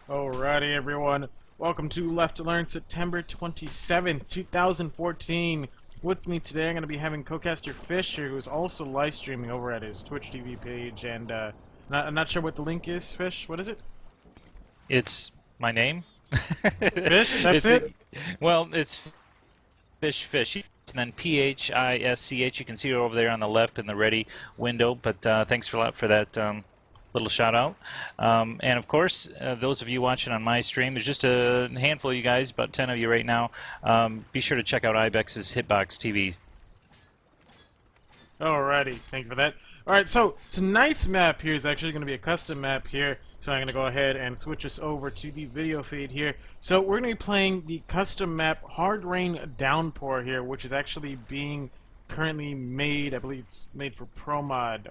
Alrighty, everyone. Welcome to Left2Learn, September 27th, 2014. With me today, I'm going to be having co-caster Fisher, who's also live streaming over at his Twitch TV page. And I'm not sure what the link is. Fish, what is it? It's my name. Fish? That's it? Well, it's Fish, and then P-H-I-S-C-H. You can see it over there on the left in the ready window. But thanks a lot for that little shout out. And of course, those of you watching on my stream, there's just a handful of you guys, about 10 of you right now. Be sure to check out Ibex's Hitbox TV. Alrighty, thank you for that. Alright, so tonight's map here is actually going to be a custom map here. So I'm going to go ahead and switch us over to the video feed here. So we're going to be playing the custom map Hard Rain Downpour here, which is actually being currently made. I believe it's made for Pro Mod.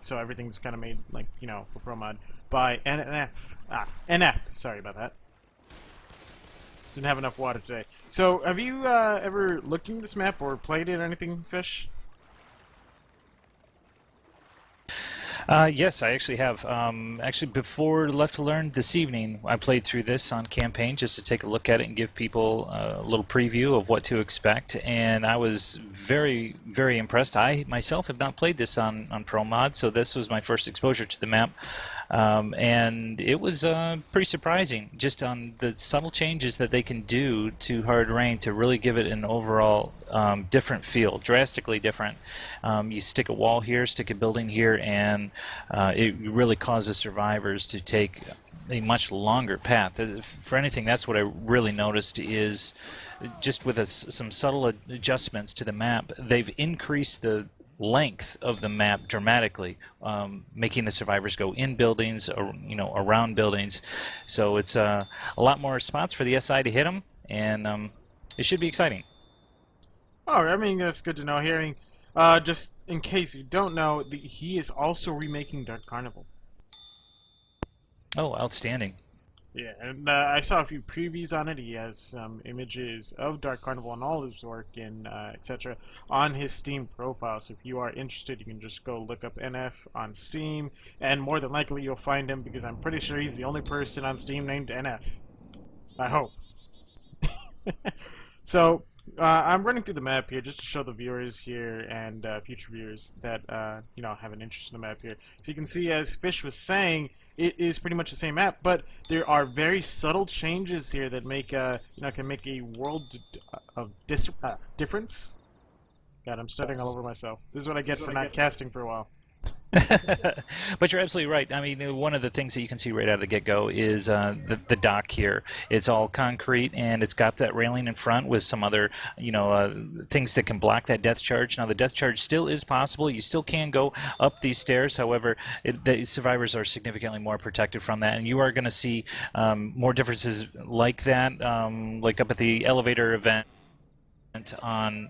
So everything's kind of made, like, you know, for Pro Mod by NF. Sorry about that. Didn't have enough water today. So have you ever looked into this map or played it or anything, Fish? Yes, I actually have. Actually, before Left2Learn this evening, I played through this on campaign just to take a look at it and give people a little preview of what to expect. And I was very, very impressed. I myself have not played this on Pro Mod, so this was my first exposure to the map. And it was pretty surprising, just on the subtle changes that they can do to Hard Rain to really give it an overall different feel, drastically different. You stick a wall here, stick a building here, and it really causes survivors to take a much longer path. For anything, that's what I really noticed is just with some subtle adjustments to the map, they've increased the length of the map dramatically, making the survivors go in buildings or around buildings. So it's a lot more spots for the SI to hit them, and it should be exciting. Oh, I mean, that's good to know. Hearing, just in case you don't know, he is also remaking Dark Carnival. Oh, outstanding. Yeah, and I saw a few previews on it. He has some images of Dark Carnival and all his work and etc. on his Steam profile. So if you are interested, you can just go look up NF on Steam, and more than likely you'll find him because I'm pretty sure he's the only person on Steam named NF. I hope. So I'm running through the map here just to show the viewers here and future viewers that have an interest in the map here. So you can see, as Fish was saying, it is pretty much the same map, but there are very subtle changes here that make can make a world of difference. God, I'm stuttering all over myself. This is what I get for not casting for a while. But you're absolutely right. I mean, one of the things that you can see right out of the get-go is the dock here. It's all concrete, and it's got that railing in front with some other, things that can block that depth charge. Now, the depth charge still is possible. You still can go up these stairs. However, the survivors are significantly more protected from that, and you are going to see more differences like that, like up at the elevator event on.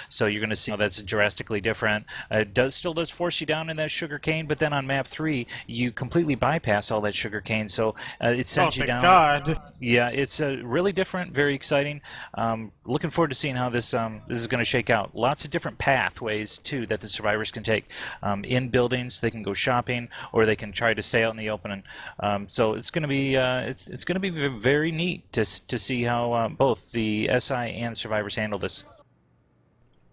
So you're going to see that's drastically different. It still does force you down in that sugar cane, but then on map 3 you completely bypass all that sugar cane, so it sends you down. God. Yeah, it's really different, very exciting. Looking forward to seeing how this is going to shake out. Lots of different pathways too that the survivors can take. In buildings, they can go shopping, or they can try to stay out in the open. So it's going to be it's going to be very neat to see how both the SI and survivors handle this.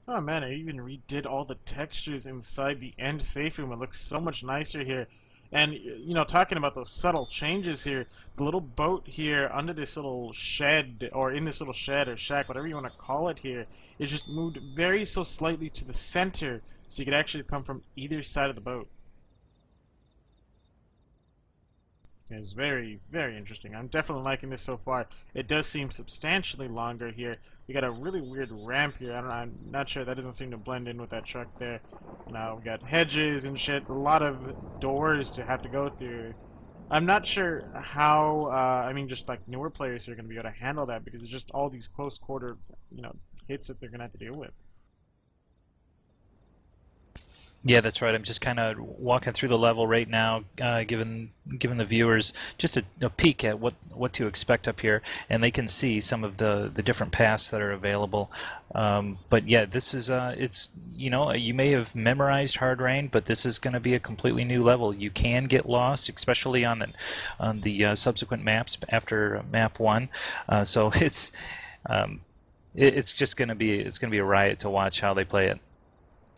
Oh man, I even redid all the textures inside the end safe room. It looks so much nicer here. And, talking about those subtle changes here, the little boat here under this little shed, or in this little shed or shack, whatever you want to call it here, is just moved very so slightly to the center, so you could actually come from either side of the boat. It's very, very interesting. I'm definitely liking this so far. It does seem substantially longer here. We got a really weird ramp here. I'm not sure. That doesn't seem to blend in with that truck there. Now we got hedges and shit. A lot of doors to have to go through. I'm not sure how, just like newer players are going to be able to handle that, because it's just all these close quarter, hits that they're going to have to deal with. Yeah, that's right. I'm just kind of walking through the level right now, giving the viewers just a peek at what to expect up here, and they can see some of the different paths that are available. But yeah, this is it's you may have memorized Hard Rain, but this is going to be a completely new level. You can get lost, especially on the subsequent maps after map 1. So it's just going to be a riot to watch how they play it.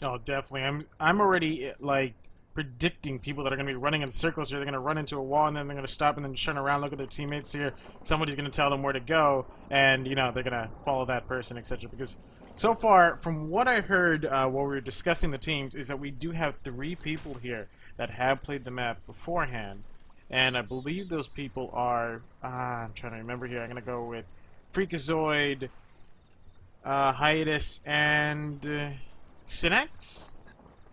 Oh, definitely. I'm already like predicting people that are going to be running in circles here. They're going to run into a wall and then they're going to stop and then turn around, look at their teammates here. Somebody's going to tell them where to go, and they're going to follow that person, etc. Because so far, from what I heard while we were discussing the teams, is that we do have 3 people here that have played the map beforehand, and I believe those people are I'm trying to remember here. I'm going to go with Freakazoid, Hiatus, and Synex?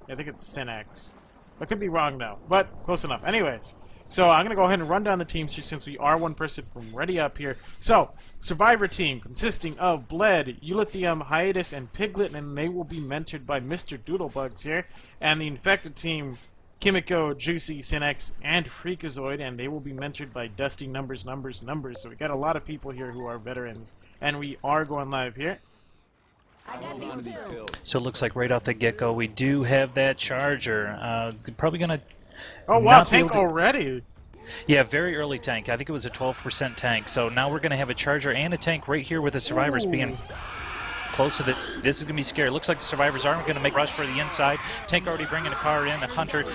I think it's Synex. I could be wrong though, but close enough. Anyways, so I'm going to go ahead and run down the teams here since we are one person from ready up here. So, Survivor team consisting of Bled, Eulithium, Hiatus, and Piglet, and they will be mentored by Mr. Doodlebugs here. And the Infected team, Kimiko, Juicy, Synex, and Freakazoid, and they will be mentored by Dusty Numbers. So we got a lot of people here who are veterans, and we are going live here. So it looks like right off the get-go we do have that charger. Probably going to... Oh wow, tank already! Yeah, very early tank. I think it was a 12% tank. So now we're going to have a charger and a tank right here with the survivors being close to the... This is going to be scary. It looks like the survivors aren't going to make a rush for the inside. Tank already bringing a car in, the hunter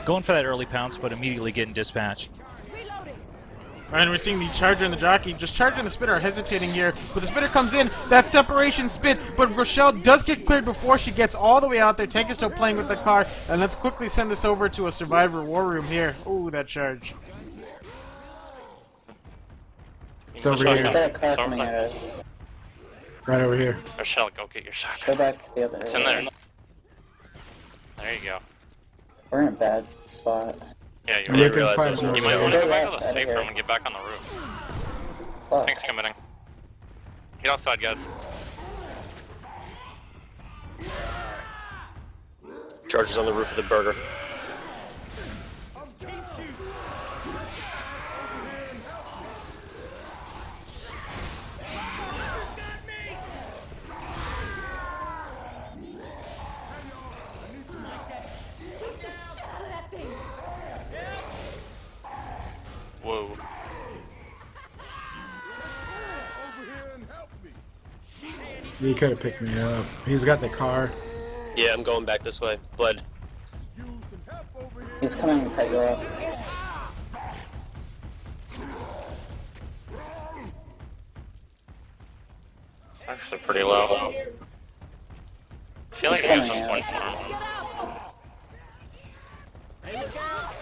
going for that early pounce, but immediately getting dispatched. Alright, we're seeing the Charger and the Jockey. Just Charger and the Spitter are hesitating here, but the Spitter comes in. That separation spit, but Rochelle does get cleared before she gets all the way out there. Tank is still playing with the car, and let's quickly send this over to a Survivor War Room here. Ooh, that charge. It's over here. He's got a car coming at us. Right over here. Rochelle, go get your shotgun. Go back the other way. It's in there. There you go. We're in a bad spot. Yeah, you You really can realize find those. more You might later. want to go back to Go the left, safe out of room here. and get back on the roof. Fuck. Tank's committing. Get outside, guys. Charges on the roof of the burger. Whoa. He could have picked me up. He's got the car. Yeah, I'm going back this way. Bled. He's coming to cut you off. It's actually pretty low. I feel like He's it was coming just out. one farm.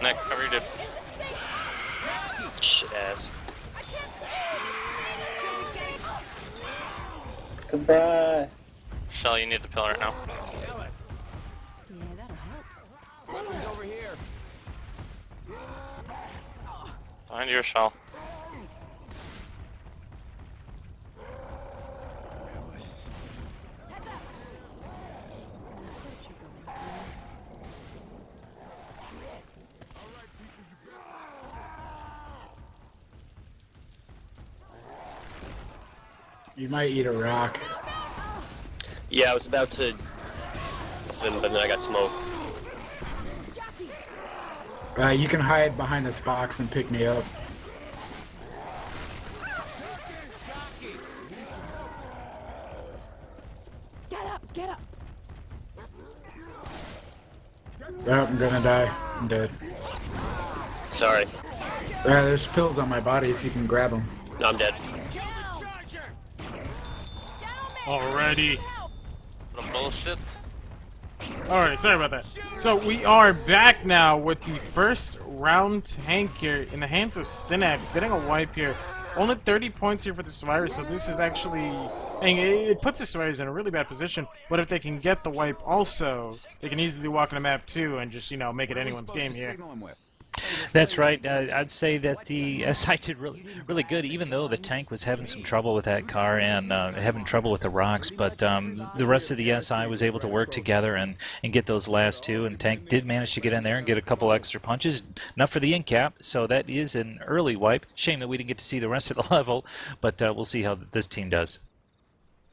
Nick, cover your dude. Shit ass. Goodbye. Shell, you need the pillar now. Behind you, Shell. You might eat a rock. Yeah, I was about to, but then I got smoked. You can hide behind this box and pick me up. Get up! Oh, I'm gonna die. I'm dead. Sorry. There's pills on my body if you can grab them. No, I'm dead. Alrighty. The bullshit. Alright, sorry about that. So we are back now with the first round tank here in the hands of Synex, getting a wipe here. Only 30 points here for the survivors, so this is actually... and it puts the survivors in a really bad position, but if they can get the wipe also, they can easily walk on the map too and just, make it anyone's game here. That's right. I'd say that the SI did really good, even though the tank was having some trouble with that car and having trouble with the rocks. But the rest of the SI was able to work together and get those last two. And tank did manage to get in there and get a couple extra punches. Not for the in cap, so that is an early wipe. Shame that we didn't get to see the rest of the level, but we'll see how this team does.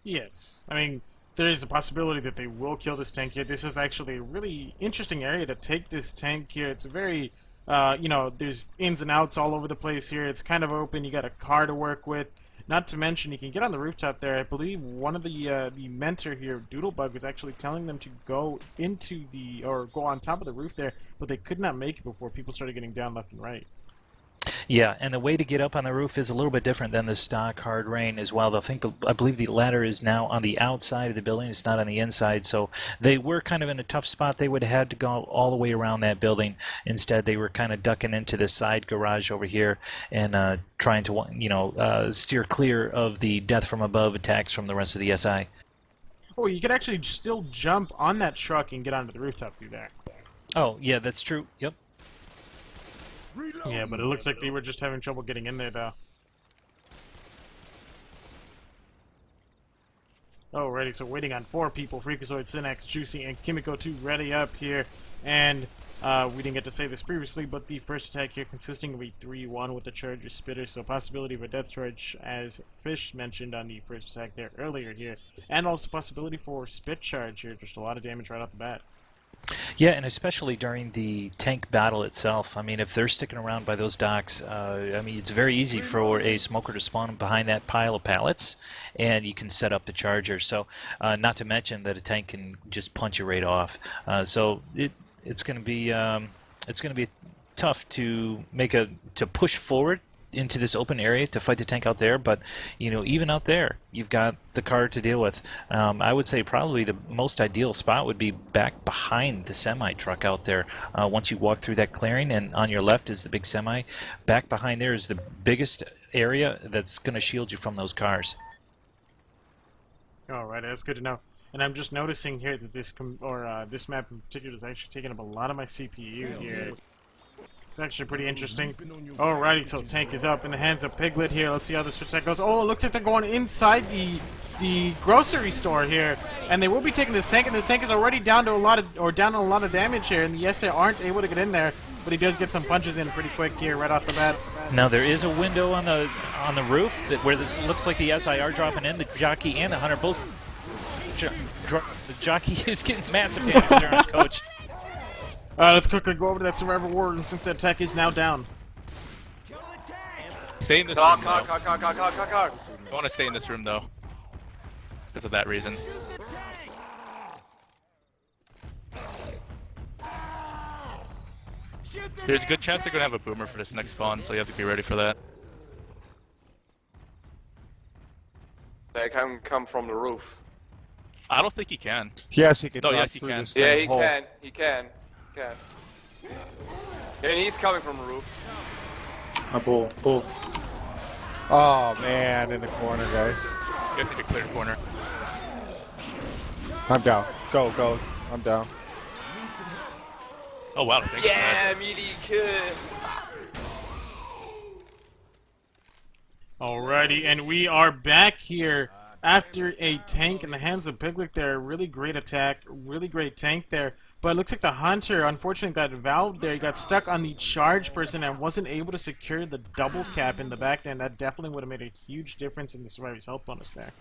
Yes. I mean, there is a possibility that they will kill this tank here. This is actually a really interesting area to take this tank here. It's a very, you know, there's ins and outs all over the place here. It's kind of open. You got a car to work with. Not to mention, you can get on the rooftop there. I believe one of the mentor here, Doodlebug, was actually telling them to go into the, or go on top of the roof there, but they could not make it before people started getting down left and right. Yeah, and the way to get up on the roof is a little bit different than the stock hard rain as well. I believe the ladder is now on the outside of the building. It's not on the inside, so they were kind of in a tough spot. They would have had to go all the way around that building. Instead, they were kind of ducking into the side garage over here and trying to, you know, steer clear of the death from above attacks from the rest of the SI. Oh, you could actually still jump on that truck and get onto the rooftop through there. Oh, yeah, that's true. Yep. Yeah, but it looks like they were just having trouble getting in there, though. Alrighty, so waiting on 4 people. Freakazoid, Synax, Juicy, and Kimiko to ready up here. And we didn't get to say this previously, but the first attack here consisting of a 3-1 with the Charger Spitter, so possibility of a death charge, as Fish mentioned on the first attack there earlier here. And also possibility for Spit Charge here, just a lot of damage right off the bat. Yeah, and especially during the tank battle itself. I mean, if they're sticking around by those docks, I mean, it's very easy for a smoker to spawn behind that pile of pallets, and you can set up the charger. So, not to mention that a tank can just punch you right off. So it's going to be tough to push forward into this open area to fight the tank out there, but you know, even out there you've got the car to deal with. I would say probably the most ideal spot would be back behind the semi truck out there. Once you walk through that clearing, and on your left is the big semi, back behind there is the biggest area that's going to shield you from those cars. Alright, that's good to know. And I'm just noticing here that this map in particular is actually taking up a lot of my CPU here. It's actually pretty interesting. Alrighty, so tank is up in the hands of Piglet here. Let's see how this switch that goes. Oh, it looks like they're going inside the grocery store here, and they will be taking this tank. And this tank is already down a lot of damage here. And yes, they aren't able to get in there, but he does get some punches in pretty quick here right off the bat. Now there is a window on the roof where this looks like the SI are dropping in. The jockey and the hunter both. The jockey is getting massive damage there on Coach. Let's quickly go over to that survivor ward, and since the attack is now down. Stay in this room, though. I want to stay in this room, though. Because of that reason. There's a good chance they're going to have a boomer for this next spawn, so you have to be ready for that. They can come from the roof. I don't think he can. Yes, he can. No, yes, he can. Yeah, he can. He can. And he's coming from the roof. Pull. Oh man, in the corner, guys. You have to clear the corner. I'm down. Go. I'm down. Oh wow, thanks. Yeah, meaty kid. Alrighty, and we are back here after a tank in the hands of Piglet there. Really great attack, really great tank there. But it looks like the Hunter, unfortunately, got valved there. He got stuck on the charge person and wasn't able to secure the double cap in the back there, and that definitely would have made a huge difference in the Survivor's health bonus there.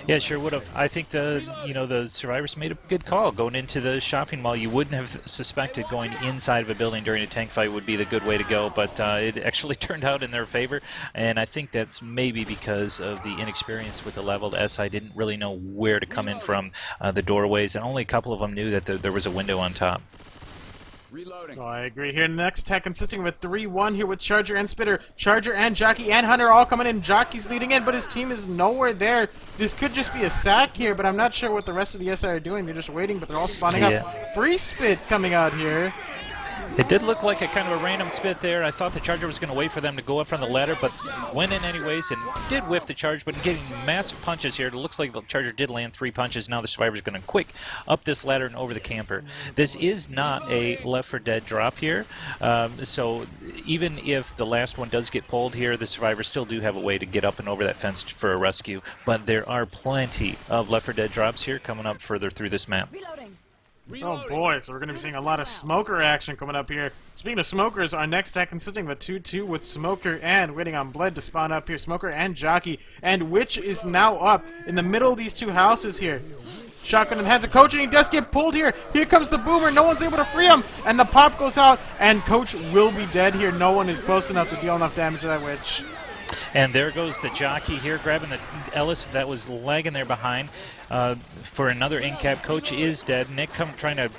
Yeah, sure would have. I think the survivors made a good call going into the shopping mall. You wouldn't have suspected going inside of a building during a tank fight would be the good way to go, but it actually turned out in their favor, and I think that's maybe because of the inexperience with the level. The SI didn't really know where to come in from the doorways, and only a couple of them knew that there was a window on top. Reloading. Oh, I agree here. Next attack consisting of a 3-1 here with Charger and Spitter. Charger and Jockey and Hunter all coming in. Jockey's leading in, but his team is nowhere there. This could just be a sack here, but I'm not sure what the rest of the SI are doing. They're just waiting, but they're all spawning up. Free Spit coming out here. It did look like a kind of a random spit there. I thought the Charger was going to wait for them to go up from the ladder, but went in anyways and did whiff the charge, but getting massive punches here. It looks like the Charger did land 3 punches. Now the Survivor's going to quick up this ladder and over the camper. This is not a Left 4 Dead drop here, so even if the last one does get pulled here, the Survivors still do have a way to get up and over that fence for a rescue, but there are plenty of Left 4 Dead drops here coming up further through this map. Oh boy, so we're going to be seeing a lot of smoker action coming up here. Speaking of smokers, our next attack consisting of a 2-2 with Smoker and waiting on Bled to spawn up here. Smoker and Jockey, and Witch is now up in the middle of these 2 houses here. Shotgun in the hands of Coach, and he does get pulled here. Here comes the Boomer, no one's able to free him, and the pop goes out, and Coach will be dead here. No one is close enough to deal enough damage to that Witch. And there goes the Jockey here, grabbing the Ellis that was lagging there behind for another in-cap. Coach is dead. Nick trying to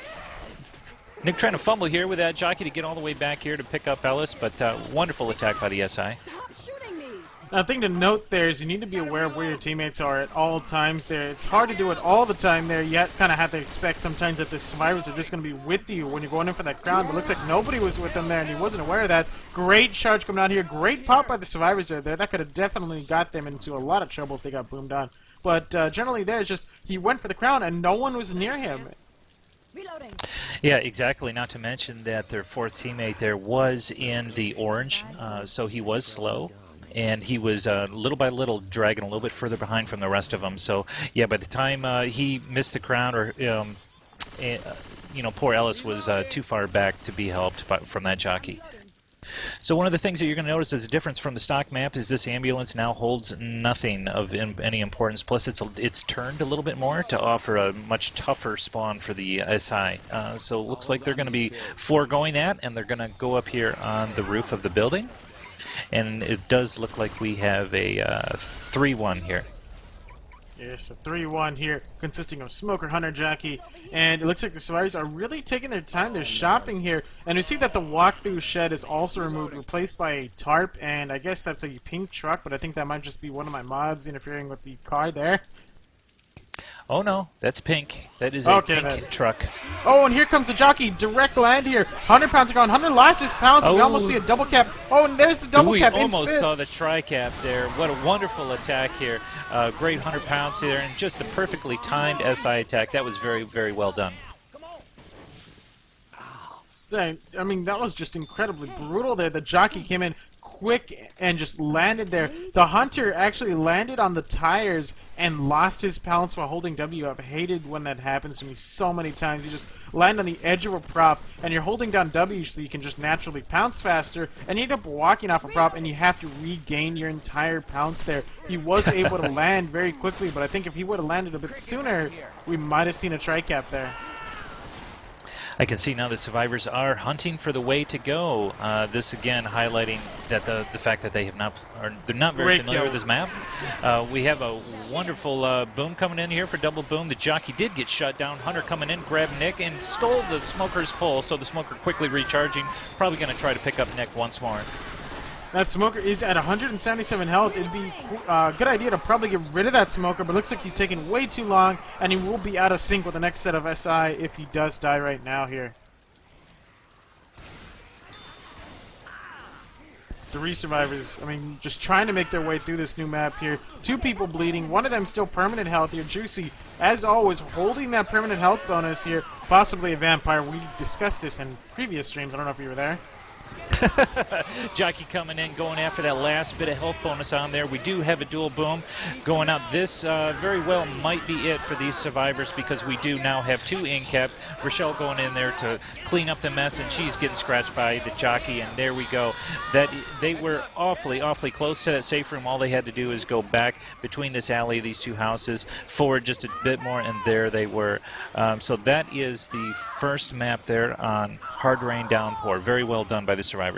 fumble here with that Jockey to get all the way back here to pick up Ellis, but wonderful attack by the SI. Now, the thing to note there is you need to be aware of where your teammates are at all times there. It's hard to do it all the time there. You kind of have to expect sometimes that the Survivors are just going to be with you when you're going in for that crown, but it looks like nobody was with them there, and he wasn't aware of that. Great charge coming out here. Great pop by the Survivors there. That could have definitely got them into a lot of trouble if they got boomed on. But generally there, it's just he went for the crown, and no one was near him. Reloading. Yeah, exactly. Not to mention that their 4th teammate there was in the orange, so he was slow. And he was little by little dragging a little bit further behind from the rest of them. So, yeah, by the time he missed the crown, or poor Ellis was too far back to be helped from that Jockey. So one of the things that you're going to notice as a difference from the stock map is this ambulance now holds nothing of any importance. Plus, it's turned a little bit more to offer a much tougher spawn for the SI. So it looks like they're going to be foregoing that, and they're going to go up here on the roof of the building. And it does look like we have a 3-1 here. Yes, a 3-1 here, consisting of Smoker, Hunter, Jockey, and it looks like the Survivors are really taking their time. They're shopping here, and we see that the walk-through shed is also removed, replaced by a tarp, and I guess that's a pink truck, but I think that might just be one of my mods interfering with the car there. Oh no, that's pink. That is a pink truck. Oh, and here comes the Jockey. Direct land here. 100 pounds are gone. Hunter lost his pounds. We almost see a double cap. Oh, and there's the double cap. We almost saw the tri-cap there. What a wonderful attack here. Great 100 pounds there, and just a perfectly timed SI attack. That was very, very well done. I mean, that was just incredibly brutal there. The Jockey came in quick and just landed there. The Hunter actually landed on the tires and lost his balance while holding W. I've hated when that happens to me so many times. You just land on the edge of a prop and you're holding down W so you can just naturally pounce faster, and you end up walking off a prop and you have to regain your entire pounce there. He was able to land very quickly, but I think if he would have landed a bit sooner, we might have seen a tri-cap there. I can see now the Survivors are hunting for the way to go. This again highlighting that the fact that they're not very familiar with this map. We have a wonderful boom coming in here for double boom. The Jockey did get shut down. Hunter coming in, grabbed Nick, and stole the Smoker's pull. So the Smoker quickly recharging. Probably going to try to pick up Nick once more. That Smoker is at 177 health. It'd be a good idea to probably get rid of that Smoker, but it looks like he's taking way too long, and he will be out of sync with the next set of SI if he does die right now here. 3 Survivors, I mean, just trying to make their way through this new map here. 2 people bleeding, one of them still permanent health here. Juicy, as always, holding that permanent health bonus here, possibly a vampire. We discussed this in previous streams. I don't know if you were there. Jockey coming in, going after that last bit of health bonus on there. We do have a dual boom going out. This very well might be it for these Survivors, because we do now have 2 in-cap. Rochelle going in there to clean up the mess, and she's getting scratched by the Jockey, and there we go. They were awfully close to that safe room. All they had to do is go back between this alley, these 2 houses, forward just a bit more, and there they were. So that is the first map there on Hard Rain Downpour. Very well done by the Survivors.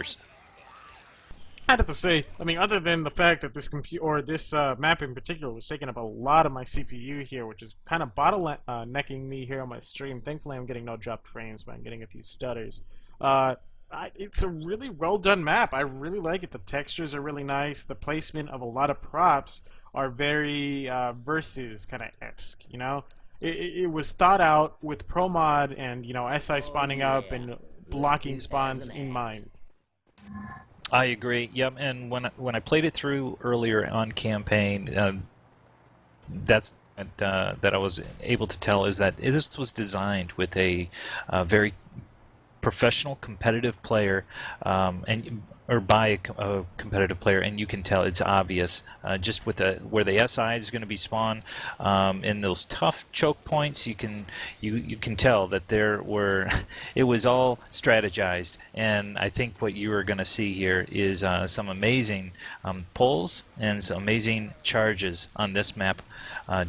I have to say, I mean, other than the fact that this map in particular was taking up a lot of my CPU here, which is kind of bottlenecking me here on my stream. Thankfully, I'm getting no dropped frames, but I'm getting a few stutters. It's a really well done map. I really like it. The textures are really nice. The placement of a lot of props are very Versus kind of esque. You know, it was thought out with pro mod and SI spawning up and blocking spawns in mind. I agree. Yep. And when I played it through earlier on campaign, that's that I was able to tell is that this was designed with a very professional competitive player, or by a competitive player, and you can tell it's obvious just with where the SI is going to be spawned in those tough choke points. You can tell that it was all strategized, and I think what you are going to see here is some amazing pulls and some amazing charges on this map,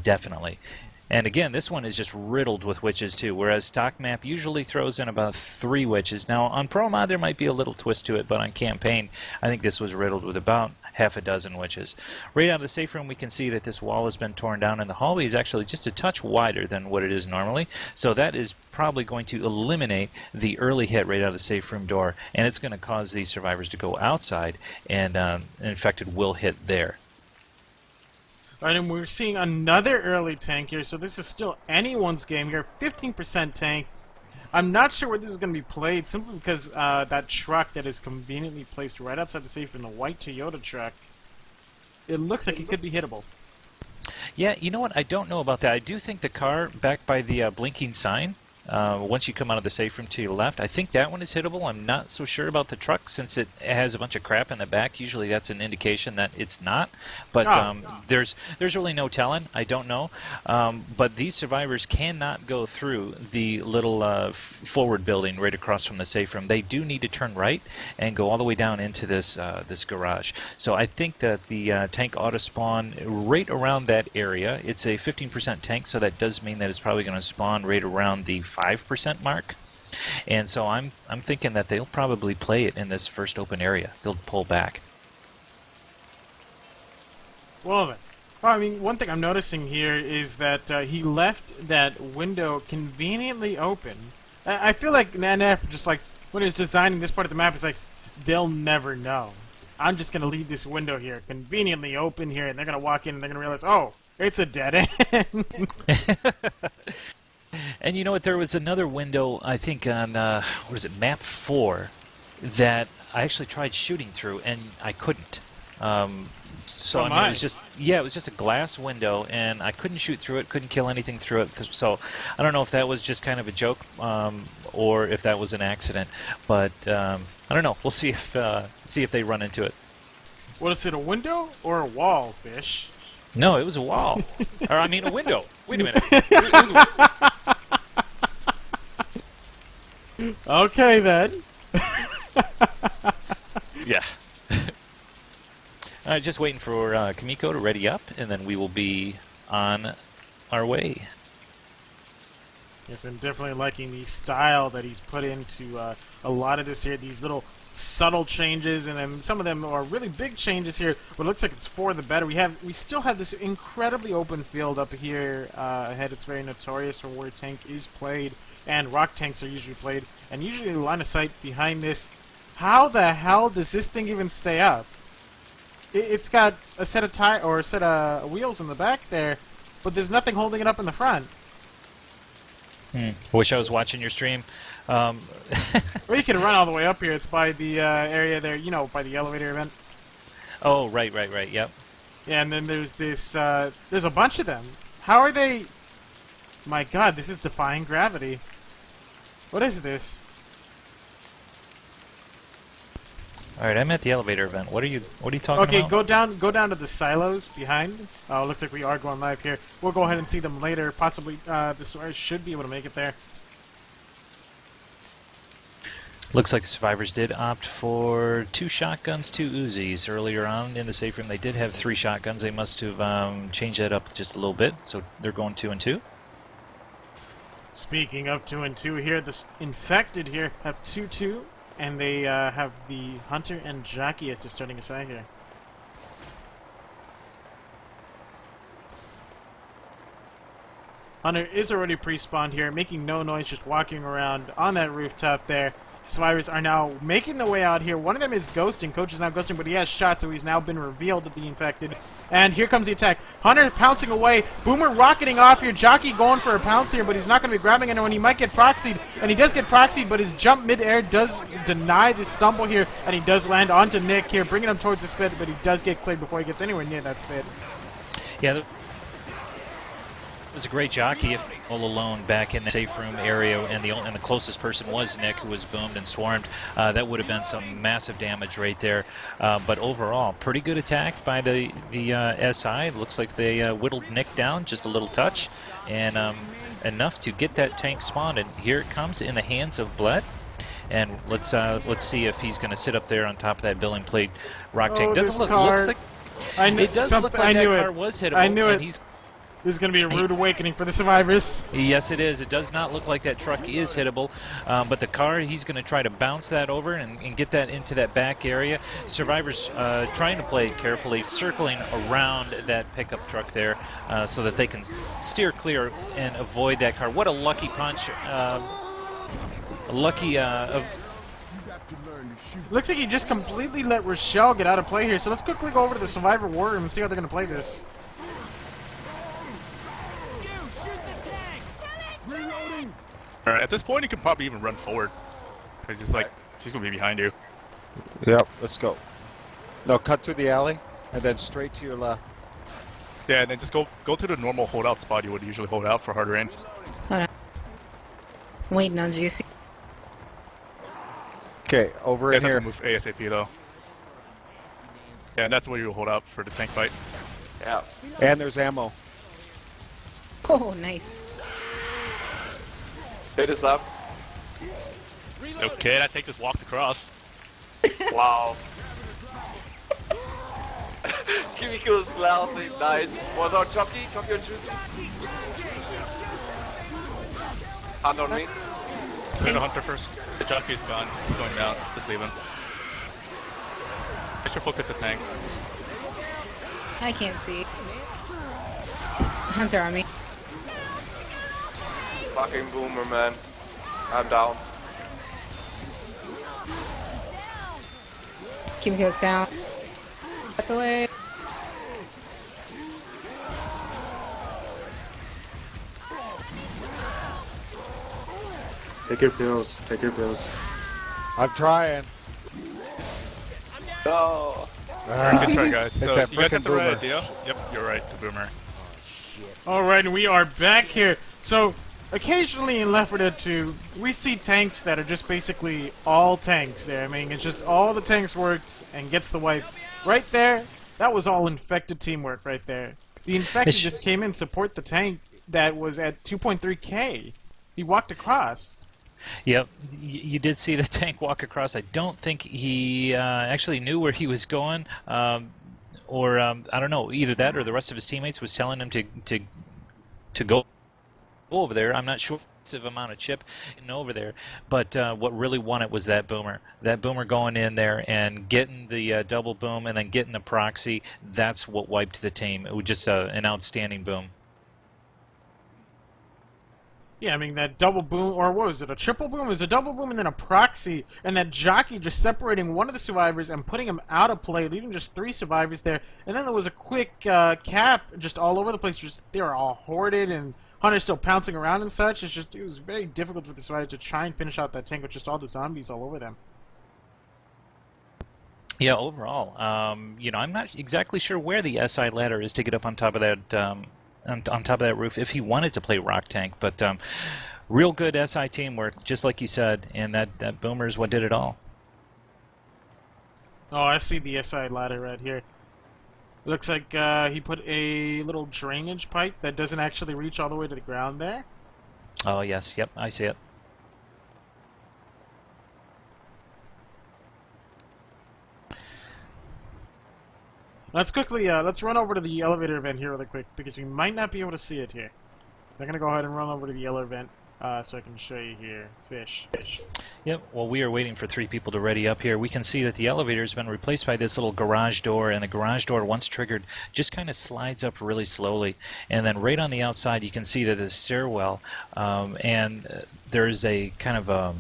definitely. And again, this one is just riddled with witches too, whereas stock map usually throws in about 3 witches. Now on Pro Mod there might be a little twist to it, but on campaign I think this was riddled with about half a dozen witches. Right out of the safe room we can see that this wall has been torn down, and the hallway is actually just a touch wider than what it is normally. So that is probably going to eliminate the early hit right out of the safe room door, and it's going to cause these survivors to go outside, and an infected will hit there. Alright, and we're seeing another early tank here, so this is still anyone's game here. 15% tank. I'm not sure where this is going to be played, simply because that truck that is conveniently placed right outside the safe in the white Toyota truck, it looks like it could be hittable. Yeah, you know what? I don't know about that. I do think the car back by the blinking sign, once you come out of the safe room to your left, I think that one is hittable. I'm not so sure about the truck since it has a bunch of crap in the back. Usually that's an indication that it's not. But there's really no telling. I don't know. But these survivors cannot go through the little forward building right across from the safe room. They do need to turn right and go all the way down into this this garage. So I think that the tank ought to spawn right around that area. It's a 15% tank, so that does mean that it's probably going to spawn right around the 5% mark, and so I'm thinking that they'll probably play it in this first open area. They'll pull back. Well then, I mean, one thing I'm noticing here is that he left that window conveniently open. I feel like Nanef, just like when he was designing this part of the map, is like, they'll never know. I'm just gonna leave this window here conveniently open here, and they're gonna walk in and they're gonna realize, oh, it's a dead end. And you know what? There was another window, I think on what is it, map 4, that I actually tried shooting through, and I couldn't. So I mean, it was just a glass window, and I couldn't shoot through it, couldn't kill anything through it. So I don't know if that was just kind of a joke, or if that was an accident. But I don't know. We'll see if they run into it. What is it, a window or a wall, Fish? No, it was a wall. Or I mean, a window. Wait a minute. It was Okay then. Yeah. Just waiting for Kimiko to ready up, and then we will be on our way. Yes, I'm definitely liking the style that he's put into a lot of this here. These little subtle changes, and then some of them are really big changes here. But it looks like it's for the better. We still have this incredibly open field up here ahead. It's very notorious for where tank is played, and rock tanks are usually played. And usually the line of sight behind this. How the hell does this thing even stay up? It's got a set of wheels in the back there, but there's nothing holding it up in the front. Wish I was watching your stream. Well, you can run all the way up here. It's by the area there, you know, by the elevator event. Oh, right, yep. Yeah, and then there's this, there's a bunch of them. How are they... My god, this is defying gravity. What is this? Alright, I'm at the elevator event. What are you talking about? Okay, go down to the silos behind. Oh, looks like we are going live here. We'll go ahead and see them later. Possibly, the survivors should be able to make it there. Looks like the survivors did opt for 2 shotguns, 2 Uzis. Earlier on in the safe room, they did have 3 shotguns. They must have changed that up just a little bit, so they're going 2 and 2. Speaking of 2 and 2 here, the infected here have 2-2, and they have the hunter and jockey as they're starting aside here. Hunter is already pre-spawned here, making no noise, just walking around on that rooftop there. survivors are now making their way out here. One of them is ghosting. Coach is now ghosting, but he has shot, so he's now been revealed to the infected. And here comes the attack. Hunter pouncing away. Boomer rocketing off here. Jockey going for a pounce here, but he's not going to be grabbing anyone. He might get proxied, and he does get proxied, but his jump mid-air does deny the stumble here, and he does land onto Nick here, bringing him towards the spit, but he does get cleared before he gets anywhere near that spit. Yeah, it was a great jockey if all alone back in the safe room area, and the closest person was Nick, who was boomed and swarmed. That would have been some massive damage right there. But overall, pretty good attack by the SI. Looks like they whittled Nick down just a little touch, and enough to get that tank spawned. And here it comes in the hands of Bled. And let's see if he's going to sit up there on top of that billing plate rock tank. Doesn't look looks like it does look like that car was hittable. I knew it. He's, this is going to be a rude awakening for the survivors. yes, it is. It does not look like that truck is hittable, but the car, he's going to try to bounce that over and get that into that back area. Survivors trying to play it carefully, circling around that pickup truck there so that they can steer clear and avoid that car. What a lucky punch. Looks like he just completely let Rochelle get out of play here. So let's quickly go over to the Survivor War Room and see how they're going to play this. Alright, at this point, you can probably even run forward. Because he's like, she's going to be behind you. Yep, let's go. No, cut through the alley, and then straight to your left. Yeah, and then just go to the normal holdout spot you would usually hold out for hard rain. Hold on. Waiting on Juicy. Okay, over You in guys have here. to move ASAP though. Yeah, and that's where you hold out for the tank fight. Yeah. And there's ammo. Oh, nice. Hit is up. Okay, that tank just walked across. Wow. Kimiko's laughing. Nice. Was our Chucky? Chucky or Juicy? Hand on me. Do the hunter first. The jockey's gone. He's going down. Just leave him. I should focus the tank. I can't see. Hunter on me. Fucking boomer, man. I'm down. Kimiko's down. Out the way. Take your pills. Take your pills. I'm trying. No. Alright, good try, guys. So, that you guys got the frickin' right boomer. idea? Yep, you're right, the boomer. Alright, and we are back here. So, occasionally in Left 4 Dead 2, we see tanks that are just basically all tanks there. I mean, it's just all the tanks works and gets the wipe. Right there, that was all infected teamwork right there. The infected just came in support the tank that was at 2.3k. He walked across. Yep, you did see the tank walk across. I don't think he actually knew where he was going, or I don't know, either that or the rest of his teammates was telling him to go over there. I'm not sure massive amount of chip over there, but what really won it was that boomer. That boomer going in there and getting the double boom and then getting the proxy. That's what wiped the team. It was just an outstanding boom. Yeah, I mean, that double boom, or what was it, a triple boom? It was a double boom and then a proxy, and that jockey just separating one of the survivors and putting him out of play, leaving just 3 survivors there. And then there was a quick cap just all over the place. Just they were all hoarded, and Hunter's still pouncing around and such. It was very difficult for the survivors to try and finish out that tank with just all the zombies all over them. Yeah, overall, you know, I'm not exactly sure where the SI ladder is to get up on top of that on top of that roof if he wanted to play rock tank, but real good SI teamwork, just like you said, and that boomer is what did it all. Oh, I see the SI ladder right here. Looks like he put a little drainage pipe that doesn't actually reach all the way to the ground there. Oh yes, yep, I see it. Let's quickly, let's run over to the elevator vent here really quick, because we might not be able to see it here. So I'm going to go ahead and run over to the elevator vent so I can show you here. Fish. Yep, while we are waiting for 3 people to ready up here, we can see that the elevator has been replaced by this little garage door, and the garage door, once triggered, just kind of slides up really slowly. And then right on the outside, you can see that there's a stairwell, and there's a kind of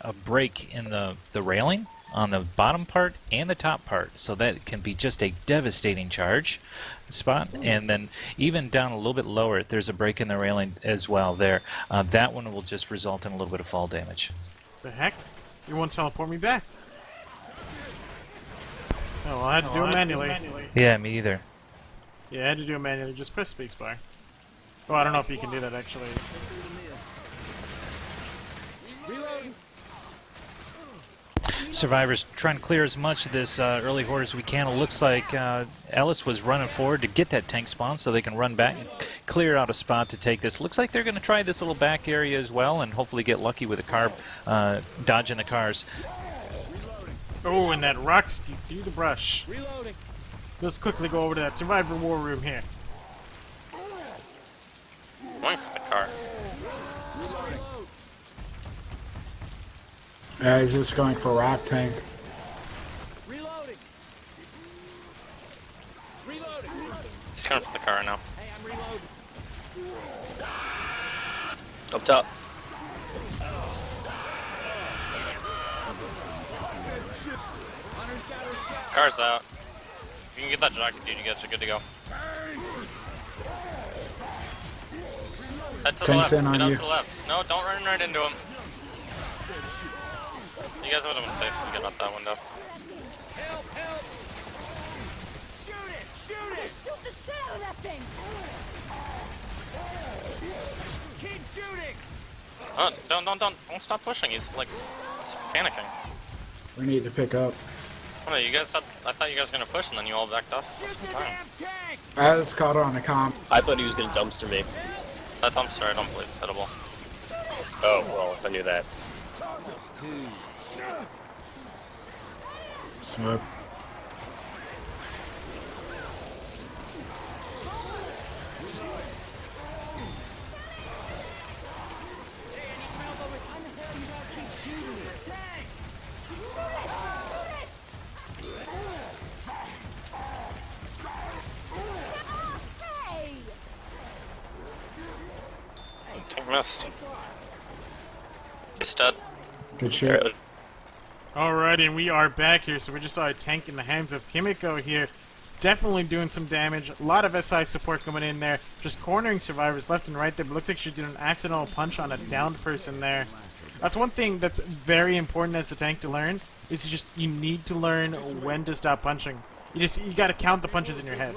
a break in the railing on the bottom part and the top part, so that it can be just a devastating charge spot. And then even down a little bit lower, there's a break in the railing as well there. That one will just result in a little bit of fall damage. The heck? You won't teleport me back. Oh, well, I had to do it manually. Yeah, me either. Yeah, I had to do it manually. Just press spacebar. Oh, I don't know if you can do that actually. Survivors trying to clear as much of this early horde as we can. It looks like Ellis was running forward to get that tank spawn so they can run back and clear out a spot to take this. Looks like they're going to try this little back area as well and hopefully get lucky with a car dodging the cars. Oh, and that rock ski through the brush. Let's quickly go over to that survivor war room here. Going for the car. Yeah, he's just going for rock tank. Reloading. He's going for the car now. Hey, I'm reloading. Up top. Car's out. If you can get that jockey, dude, you guys are good to go. Head to the Tank's left. in on Get out you. to the left. No, don't run right into him. You guys would have been safe if you get out that window. Help, help. Shoot it, shoot it. Shoot the shit out of that thing! Keep shooting. Oh, don't stop pushing. He's panicking. We need to pick up. Oh, you guys I thought you guys were gonna push and then you all backed off for Shoot some the time. damn tank. I just caught it on the comp. I thought he was going to dumpster me. That dumpster I don't believe is hittable. Oh, well, if I knew that. Smoke. Tank missed. He's dead. Good shit. Alright, and we are back here, so we just saw a tank in the hands of Kimiko here. Definitely doing some damage. A lot of SI support coming in there. Just cornering survivors left and right there, but looks like she did an accidental punch on a downed person there. That's one thing that's very important as the tank to learn, is you need to learn when to stop punching. You gotta count the punches in your head.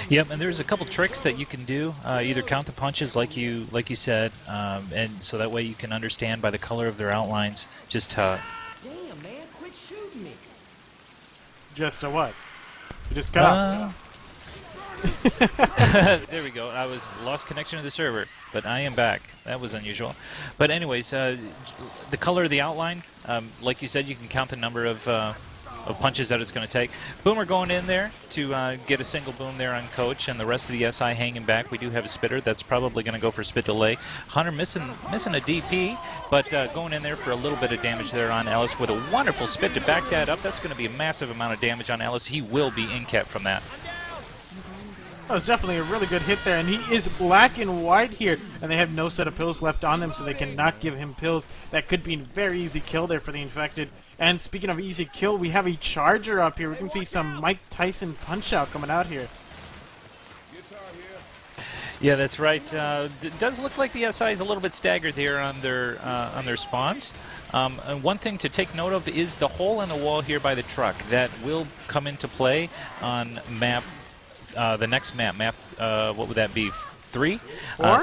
Yep, and there's a couple tricks that you can do. Either count the punches, like you said, and so that way you can understand by the color of their outlines just Damn, man, quit shooting me. Just a what? You just cut off. There we go. I lost connection to the server, but I am back. That was unusual. But anyways, the color of the outline, like you said, you can count the number of punches that it's going to take. Boomer going in there to get a single boom there on Coach, and the rest of the SI hanging back. We do have a spitter that's probably going to go for spit delay. Hunter missing a DP, but going in there for a little bit of damage there on Ellis with a wonderful spit to back that up. That's going to be a massive amount of damage on Ellis. He will be in-cap from that. That was definitely a really good hit there, and he is black and white here, and they have no set of pills left on them, so they cannot give him pills. That could be a very easy kill there for the infected. And speaking of easy kill, we have a charger up here. We can see some Mike Tyson punch-out coming out here. Yeah, that's right. It does look like the SI is a little bit staggered here on their spawns. And one thing to take note of is the hole in the wall here by the truck. That will come into play on map, the next map. What would that be? 3? 4?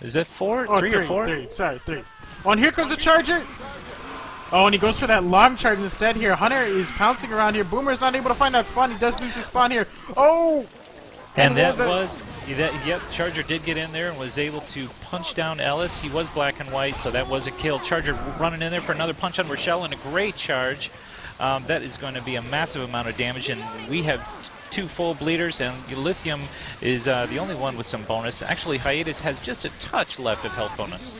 Is that 4? Oh, 3 or 4? 3. Sorry, 3. Oh, and here comes a charger! Oh, and he goes for that long charge instead here. Hunter is pouncing around here. Boomer's not able to find that spawn. He does lose his spawn here. Oh! And yep, Charger did get in there and was able to punch down Ellis. He was black and white, so that was a kill. Charger running in there for another punch on Rochelle and a great charge. That is going to be a massive amount of damage, and we have 2 full bleeders, and Lithium is the only one with some bonus. Actually, Hiatus has just a touch left of health bonus.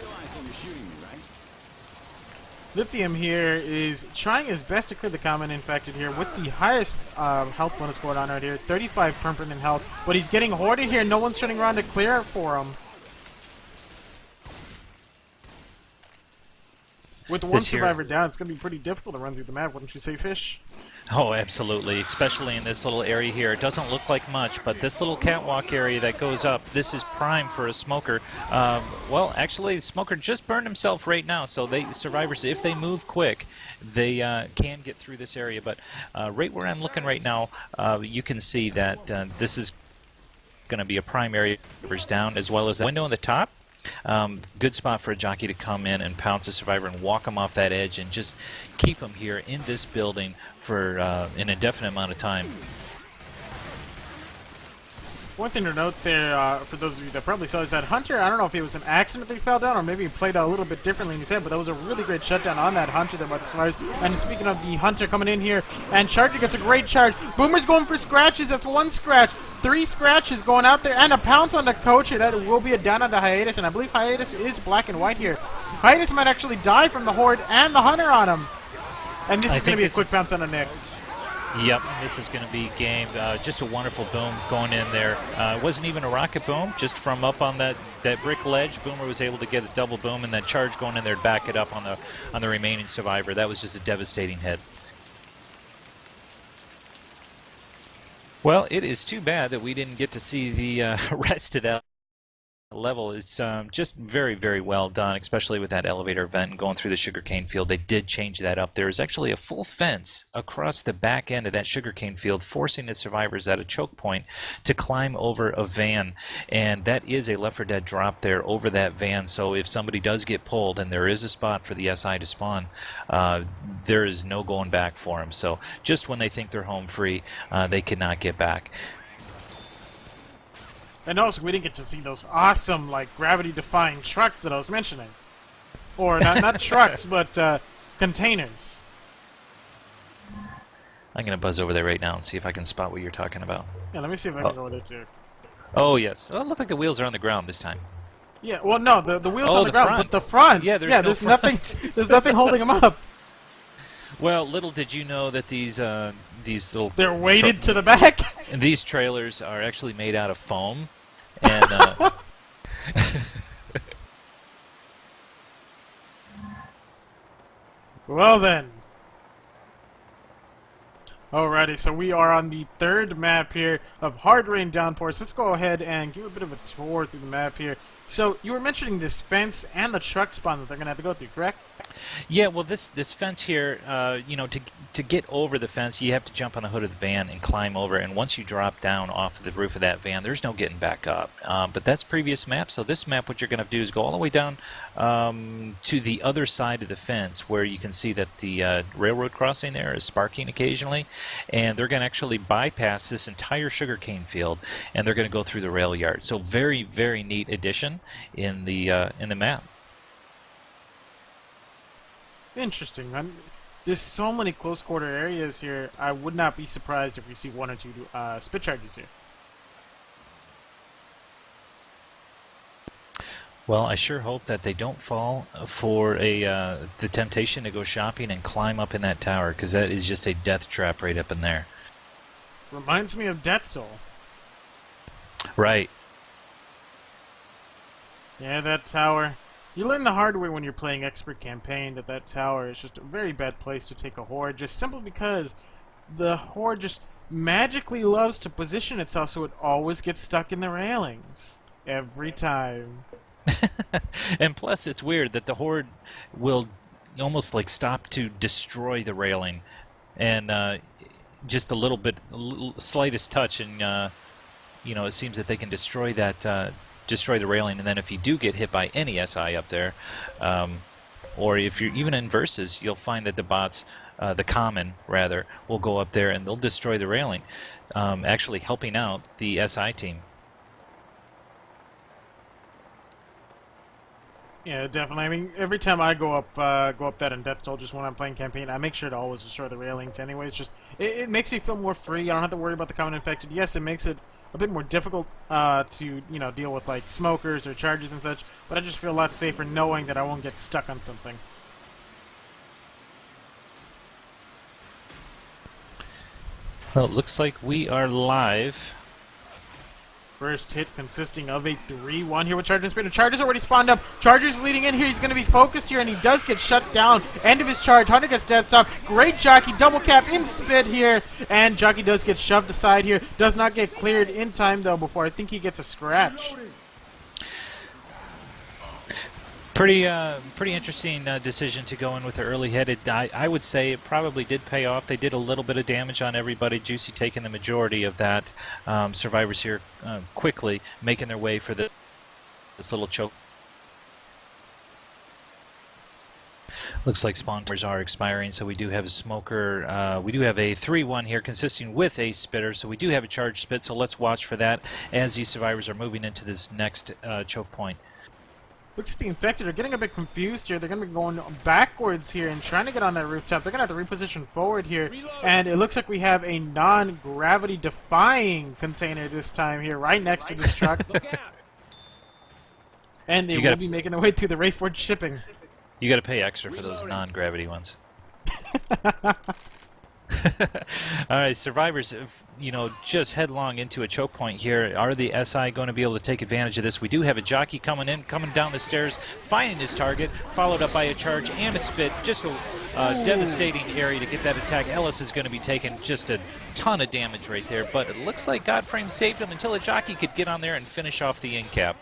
Lithium here is trying his best to clear the common infected here with the highest health bonus going on right here, 35 permanent health, but he's getting hoarded here. No one's turning around to clear it for him. With one this here. survivor down, it's going to be pretty difficult to run through the map, wouldn't you say, Fish? Oh, absolutely, especially in this little area here. It doesn't look like much, but this little catwalk area that goes up, this is prime for a smoker. Well, actually, the smoker just burned himself right now, so survivors, if they move quick, they can get through this area. But right where I'm looking right now, you can see that this is going to be a prime area down, as well as the window on the top. Good spot for a jockey to come in and pounce a survivor and walk them off that edge and just keep them here in this building for an indefinite amount of time. One thing to note there, for those of you that probably saw, is that Hunter, I don't know if it was an accident that he fell down or maybe he played out a little bit differently in his head, but that was a really great shutdown on that Hunter that by the survivors. And speaking of the Hunter coming in here, and Charger gets a great charge. Boomer's going for scratches. That's one scratch. 3 scratches going out there, and a pounce on the coach here. That will be a down on the Hiatus, and I believe Hiatus is black and white here. Hiatus might actually die from the Horde and the Hunter on him. And this is going to be a quick pounce on the Nick. Yep, this is going to be game. Just a wonderful boom going in there. It wasn't even a rocket boom, just from up on that brick ledge. Boomer was able to get a double boom, and then charge going in there to back it up on the remaining survivor. That was just a devastating hit. Well, it is too bad that we didn't get to see the rest of that level. Is just very, very well done, especially with that elevator vent and going through the sugarcane field. They did change that up. There is actually a full fence across the back end of that sugarcane field, forcing the survivors at a choke point to climb over a van, and that is a Left 4 Dead drop there over that van. So if somebody does get pulled and there is a spot for the SI to spawn, there is no going back for them. So just when they think they're home free, they cannot get back. And also, we didn't get to see those awesome, like, gravity-defying trucks that I was mentioning. Or, not trucks, but containers. I'm going to buzz over there right now and see if I can spot what you're talking about. Yeah, let me see if I can go over there, too. Oh, yes. Oh, it looked like the wheels are on the ground this time. Yeah, well, no, the wheels on the ground, front. but the front. Yeah, there's no nothing. There's nothing holding them up. Well, little did you know that these little... They're weighted to the back? And these trailers are actually made out of foam. And, well then. Alrighty, so we are on the 3rd map here of Hard Rain Downpours. Let's go ahead and give a bit of a tour through the map here. So, you were mentioning this fence and the truck spawn that they're going to have to go through, correct? Yeah, well, this fence here, you know, to get over the fence, you have to jump on the hood of the van and climb over. And once you drop down off of the roof of that van, there's no getting back up. But that's previous map. So this map, what you're going to do is go all the way down to the other side of the fence, where you can see that the railroad crossing there is sparking occasionally, and they're going to actually bypass this entire sugarcane field, and they're going to go through the rail yard. So very, very neat addition in the map. Interesting. There's so many close quarter areas here. I would not be surprised if we see 1 or 2 spit charges here. Well, I sure hope that they don't fall for the temptation to go shopping and climb up in that tower, because that is just a death trap right up in there. Reminds me of Death Soul. Right. Yeah, that tower. You learn the hard way when you're playing Expert Campaign that tower is just a very bad place to take a Horde, just simply because the Horde just magically loves to position itself so it always gets stuck in the railings. Every time. And plus, it's weird that the Horde will almost like stop to destroy the railing, and just a little bit, slightest touch, and you know, it seems that they can destroy that, destroy the railing. And then if you do get hit by any SI up there, or if you're even in versus, you'll find that the bots, the common rather, will go up there and they'll destroy the railing, actually helping out the SI team. Yeah, definitely. I mean, every time I go up that in Death Toll, just when I'm playing campaign, I make sure to always destroy the railings. Anyways, just it makes me feel more free. I don't have to worry about the common infected. Yes, it makes it a bit more difficult to deal with like smokers or charges and such, but I just feel a lot safer knowing that I won't get stuck on something. Well, it looks like we are live. first hit consisting of a 3-1 here with Charger and Spitter. Charger's already spawned up. Charger's leading in here. He's going to be focused here, and he does get shut down. End of his charge. Hunter gets dead stop. Great Jockey. Double cap in Spit here. And Jockey does get shoved aside here. Does not get cleared in time, though, before I think he gets a scratch. Pretty interesting decision to go in with the early hit. I would say it probably did pay off. They did a little bit of damage on everybody. Juicy taking the majority of that. Survivors here quickly making their way for this little choke. Looks like spawners are expiring, so we do have a smoker. We do have a 3-1 here consisting with a spitter, so we do have a charged spit, so let's watch for that as these survivors are moving into this next choke point. Looks like the infected are getting a bit confused here. They're going to be going backwards here and trying to get on that rooftop. They're going to have to reposition forward here. And it looks like we have a non-gravity defying container this time here right next to this truck. And they will be making their way through the Rayford shipping. You got to pay extra for those non-gravity ones. All right, survivors, just headlong into a choke point here. Are the SI going to be able to take advantage of this? We do have a jockey coming down the stairs, finding his target, followed up by a charge and a spit. Just a devastating area to get that attack. Ellis is going to be taking just a ton of damage right there, but it looks like Godframe saved him until a jockey could get on there and finish off the end cap.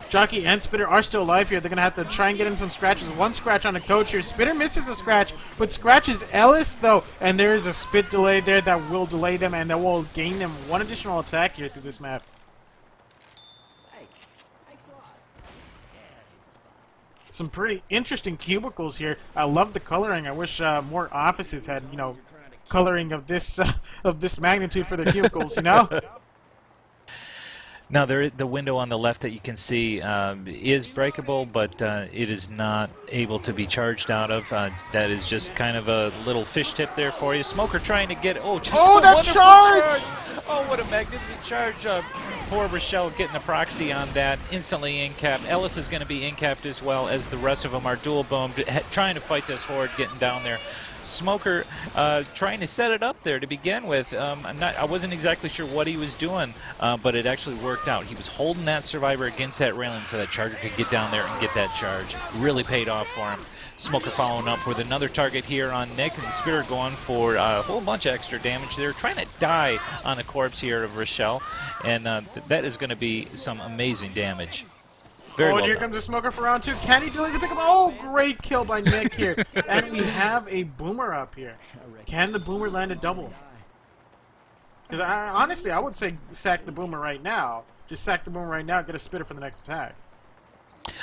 Jockey and Spitter are still alive here. They're going to have to try and get in some scratches. One scratch on the coach here. Spitter misses a scratch, but scratches Ellis, though. And there is a spit delay there that will delay them, and that will gain them one additional attack here through this map. Some pretty interesting cubicles here. I love the coloring. I wish more offices had, coloring of this magnitude for their cubicles, Now, the window on the left that you can see is breakable, but it is not able to be charged out of. That is just kind of a little fish tip there for you. Smoker trying to get... that charge! Oh, what a magnificent charge. Poor Rochelle getting the proxy on that. Instantly in-capped. Ellis is going to be in-capped as well as the rest of them are dual boomed, trying to fight this horde, getting down there. Smoker trying to set it up there to begin with. I wasn't exactly sure what he was doing, but it actually worked out. He was holding that survivor against that railing so that Charger could get down there and get that charge. Really paid off for him. Smoker following up with another target here on Nick, and Spitter going for a whole bunch of extra damage there, trying to die on the corpse here of Rochelle, and that is going to be some amazing damage. Very well here done. comes a Smoker for round 2. Can he delay the pickup? Oh, great kill by Nick here. And we have a Boomer up here. Can the Boomer land a double? Because honestly, I would say sack the Boomer right now. Just sack the Boomer right now, get a Spitter for the next attack.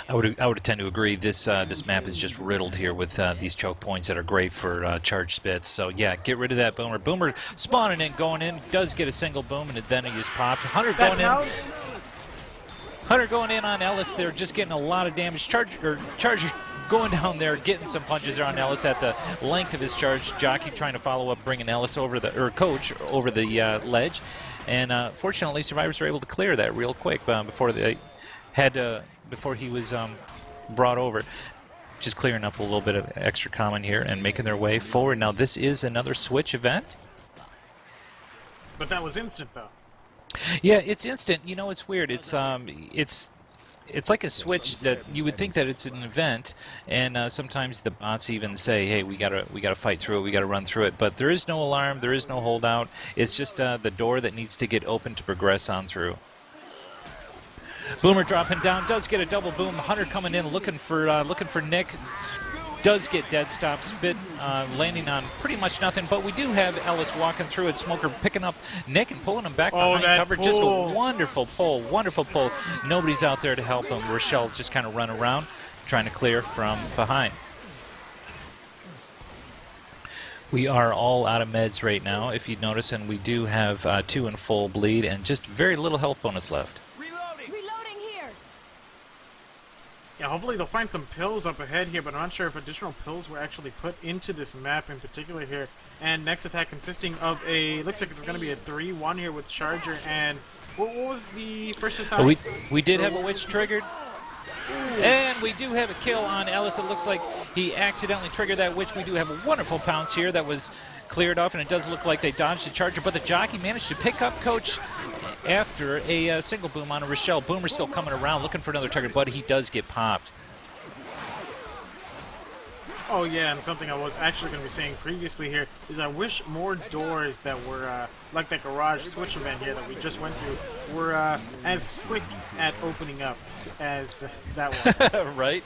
I would tend to agree. This map is just riddled here with these choke points that are great for charged spits. So yeah, get rid of that Boomer. Boomer spawning in, going in, does get a single boom, and then he is popped. Hunter going in. Hunter going in on Ellis there, just getting a lot of damage. Charger going down there, getting some punches there on Ellis at the length of his charge. Jockey trying to follow up, bringing Ellis over Coach over the ledge, and fortunately, survivors were able to clear that real quick before he was brought over. Just clearing up a little bit of extra common here and making their way forward. Now this is another switch event. But that was instant, though. Yeah, it's instant. It's weird. It's like a switch that you would think that it's an event, and sometimes the bots even say, "Hey, we gotta fight through it. We gotta run through it." But there is no alarm. There is no holdout. It's just the door that needs to get open to progress on through. Boomer dropping down, does get a double boom. Hunter coming in, looking for Nick. Does get dead stop. Spit landing on pretty much nothing, but we do have Ellis walking through it. Smoker picking up Nick and pulling him back behind cover. Pull. Just a wonderful pull. Nobody's out there to help him. Rochelle just kind of run around, trying to clear from behind. We are all out of meds right now, if you notice, and we do have 2 in full bleed and just very little health bonus left. Yeah, hopefully they'll find some pills up ahead here, but I'm not sure if additional pills were actually put into this map in particular here. And next attack consisting of looks like it's going to be a 3-1 here with Charger and... What was the first attack? We did have a witch triggered. And we do have a kill on Ellis. It looks like he accidentally triggered that witch. We do have a wonderful pounce here that was cleared off, and it does look like they dodged the Charger, but the jockey managed to pick up Coach after a single boom on a Rochelle. Boomer's still coming around, looking for another target, but he does get popped. Oh yeah, and something I was actually going to be saying previously here is I wish more doors that were like that garage switch event here that we just went through were as quick at opening up as that one. Right?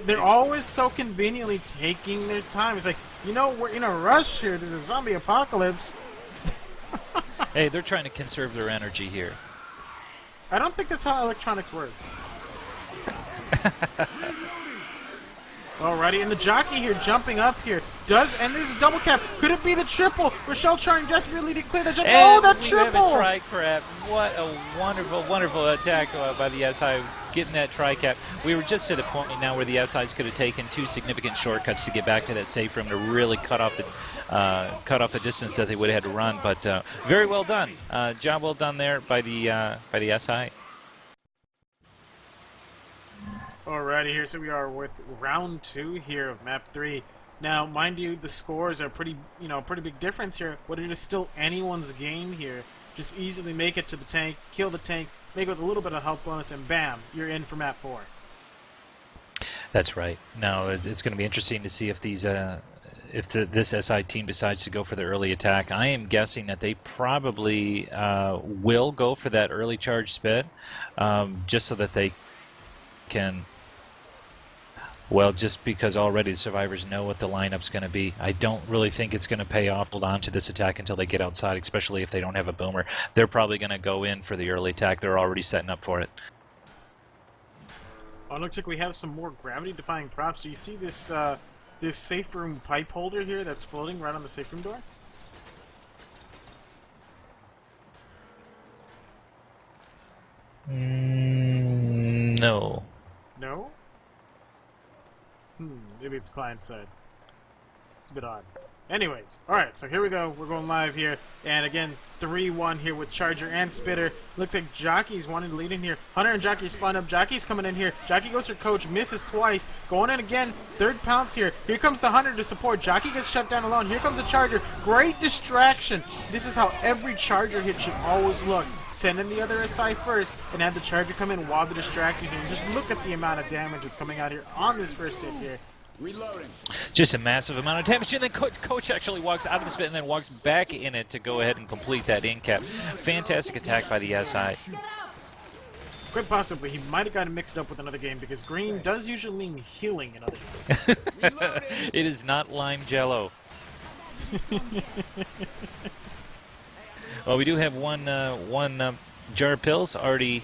They're always so conveniently taking their time. It's like, you know, we're in a rush here. There's a zombie apocalypse. Hey, they're trying to conserve their energy here. I don't think that's how electronics work. Alrighty, and the jockey here jumping up here and this is double cap. Could it be the triple? Rochelle trying desperately to clear the jump. Oh, that triple! We have a tri-crap. What a wonderful, wonderful attack by the SI, getting that tri-cap. We were just to the point now where the SIs could have taken 2 significant shortcuts to get back to that safe room to really cut off the distance that they would have had to run. But very well done. Job well done there by the SI. Alrighty, here, so we are with round 2 here of map 3. Now, mind you, the scores are pretty big difference here, but it is still anyone's game here. Just easily make it to the tank, kill the tank, make it with a little bit of health bonus, and bam, you're in for map 4. That's right. Now, it's going to be interesting to see if these this SI team decides to go for the early attack. I am guessing that they probably will go for that early charge spit, just so that they can... Well, just because already the survivors know what the lineup's going to be. I don't really think it's going to pay off hold on to this attack until they get outside, especially if they don't have a boomer. They're probably going to go in for the early attack. They're already setting up for it. Oh, it looks like we have some more gravity-defying props. Do you see this this safe room pipe holder here that's floating right on the safe room door? No. No? Maybe it's client side. It's a bit odd. Anyways, alright, so here we go. We're going live here. And again, 3-1 here with Charger and Spitter. Looks like Jockey's wanting to lead in here. Hunter and Jockey spawn up. Jockey's coming in here. Jockey goes for Coach, misses twice. Going in again. Third pounce here. Here comes the Hunter to support. Jockey gets shut down alone. Here comes the Charger. Great distraction. This is how every Charger hit should always look. Send in the other SI first and have the Charger come in while the distraction here. And just look at the amount of damage that's coming out here on this first hit here. Reloading. Just a massive amount of damage, and then Coach actually walks out of the spit and then walks back in it to go ahead and complete that in cap. Fantastic attack by the SI. Quite possibly, he might have gotten mixed up with another game because green does usually mean healing in other games. It is not lime jello. Well, we do have one jar of pills already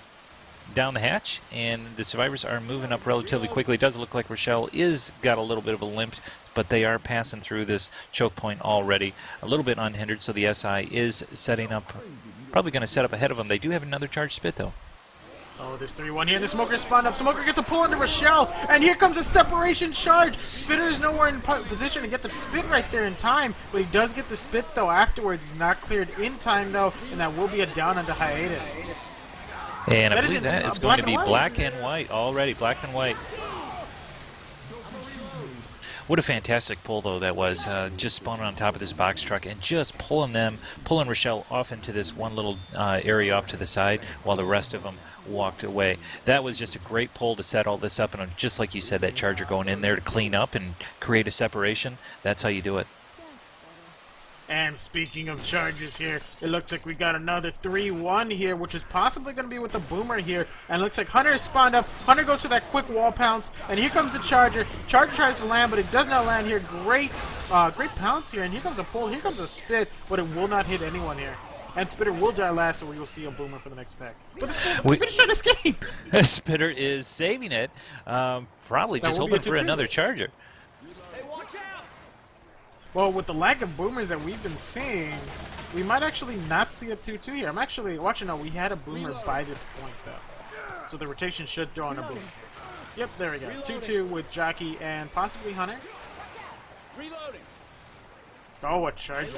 down the hatch, and the survivors are moving up relatively quickly. It does look like Rochelle is got a little bit of a limp, but they are passing through this choke point already a little bit unhindered, so the SI is setting up, probably going to set up ahead of them. They do have another charge spit, though. Oh, there's 3-1 here. The Smoker spawned up. Smoker gets a pull into Rochelle, and here comes a separation charge. Spitter is nowhere in position to get the spit right there in time, but he does get the spit, though, afterwards. He's not cleared in time, though, and that will be a down onto hiatus. And I believe that is going to be black and white already. Black and white. What a fantastic pull, though, that was. Just spawning on top of this box truck and just pulling Rochelle off into this one little area off to the side while the rest of them walked away. That was just a great pull to set all this up. And just like you said, that Charger going in there to clean up and create a separation, that's how you do it. And speaking of charges here, it looks like we got another 3-1 here, which is possibly going to be with the Boomer here. And it looks like Hunter is spawned up. Hunter goes for that quick wall pounce, and here comes the Charger. Charger tries to land, but it does not land here. Great pounce here, and here comes a pull. Here comes a spit, but it will not hit anyone here. And Spitter will die last, so we will see a Boomer for the next attack. But the Spitter's trying to escape! Spitter is saving it. Probably just hoping for another Charger. Well, with the lack of boomers that we've been seeing, we might actually not see a 2-2 here. I'm actually watching. No, we had a boomer by this point, though. So the rotation should throw on a boomer. Yep, there we go. 2-2 with Jockey and possibly Hunter. Oh, what charge.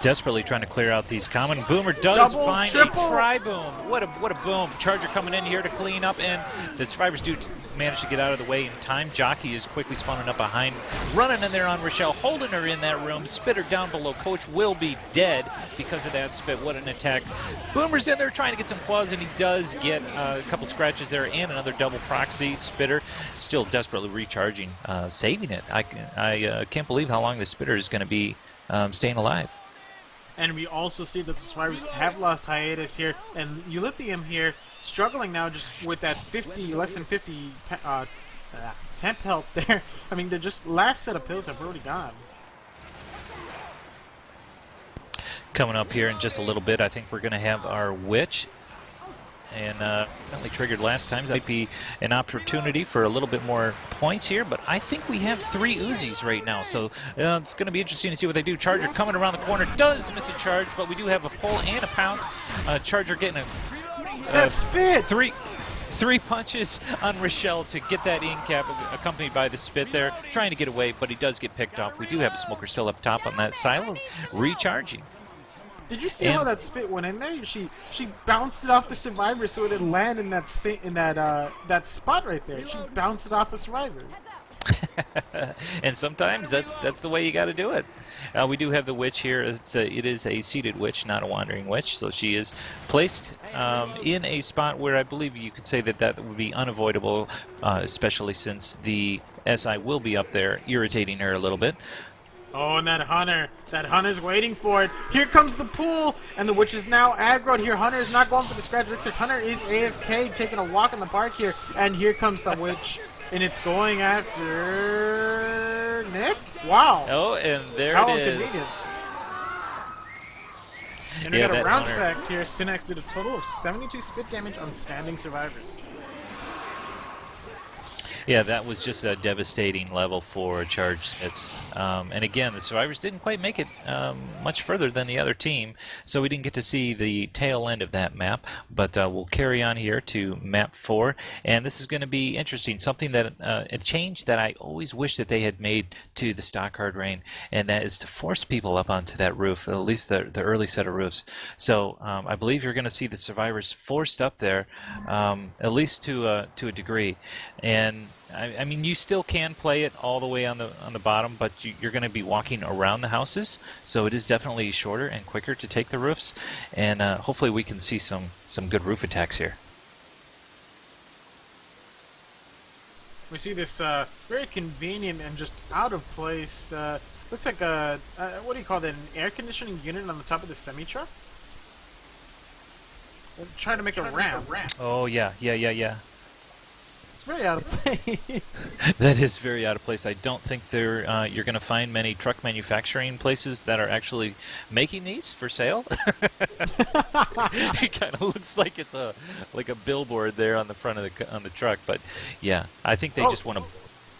Desperately trying to clear out these common. Boomer does Double, find triple. a tri-boom. What a boom. Charger coming in here to clean up, and the survivors do manage to get out of the way in time. Jockey is quickly spawning up behind, running in there on Rochelle, holding her in that room. Spitter down below. Coach will be dead because of that spit. What an attack. Boomer's in there trying to get some claws, and he does get a couple scratches there and another double proxy. Spitter still desperately recharging, saving it. I can't believe how long the Spitter is going to be staying alive. And we also see that the survivors have lost hiatus here, and Ulithium here struggling now just with that less than 50 temp health there. I mean, the just last set of pills have already gone. Coming up here in just a little bit, I think we're going to have our Witch. And only triggered last time. That might be an opportunity for a little bit more points here, but I think we have 3 Uzis right now, so it's going to be interesting to see what they do. Charger coming around the corner, does miss a charge, but we do have a pull and a pounce. Charger getting That spit! Three punches on Rochelle to get that in cap, accompanied by the spit there, trying to get away, but he does get picked off. We do have a smoker still up top on that silo, recharging. Did you see how that spit went in there? She bounced it off the survivor so it would land in that that spot right there. She bounced it off a survivor. And sometimes that's the way you got to do it. We do have the Witch here. It is a seated Witch, not a wandering Witch, so she is placed in a spot where I believe you could say that would be unavoidable, especially since the SI will be up there, irritating her a little bit. Oh, and that Hunter's waiting for it. Here comes the pool, and the Witch is now aggroed here. Hunter is not going for the scratch. Looks like Hunter is AFK, taking a walk in the park here, and here comes the Witch, and it's going after Nick? Wow. Oh, and there How it is. inconvenient. And we got a round effect here. Synax did a total of 72 spit damage on standing survivors. Yeah, that was just a devastating level for charged spits. And again, the survivors didn't quite make it much further than the other team, so we didn't get to see the tail end of that map. But we'll carry on here to map 4, and this is going to be interesting. Something that a change that I always wish that they had made to the stock hard rain, and that is to force people up onto that roof, at least the early set of roofs. So I believe you're going to see the survivors forced up there, at least to a degree, and I mean, you still can play it all the way on the bottom, but you're going to be walking around the houses, so it is definitely shorter and quicker to take the roofs, and hopefully we can see some good roof attacks here. We see this very convenient and just out of place. Looks like a what do you call that? An air conditioning unit on the top of the semi truck. They're trying to make a ramp. Oh yeah. It's very out of place. That is very out of place. I don't think you're going to find many truck manufacturing places that are actually making these for sale. It kind of looks like it's a billboard there on the front of the truck, but yeah, I think they just want to.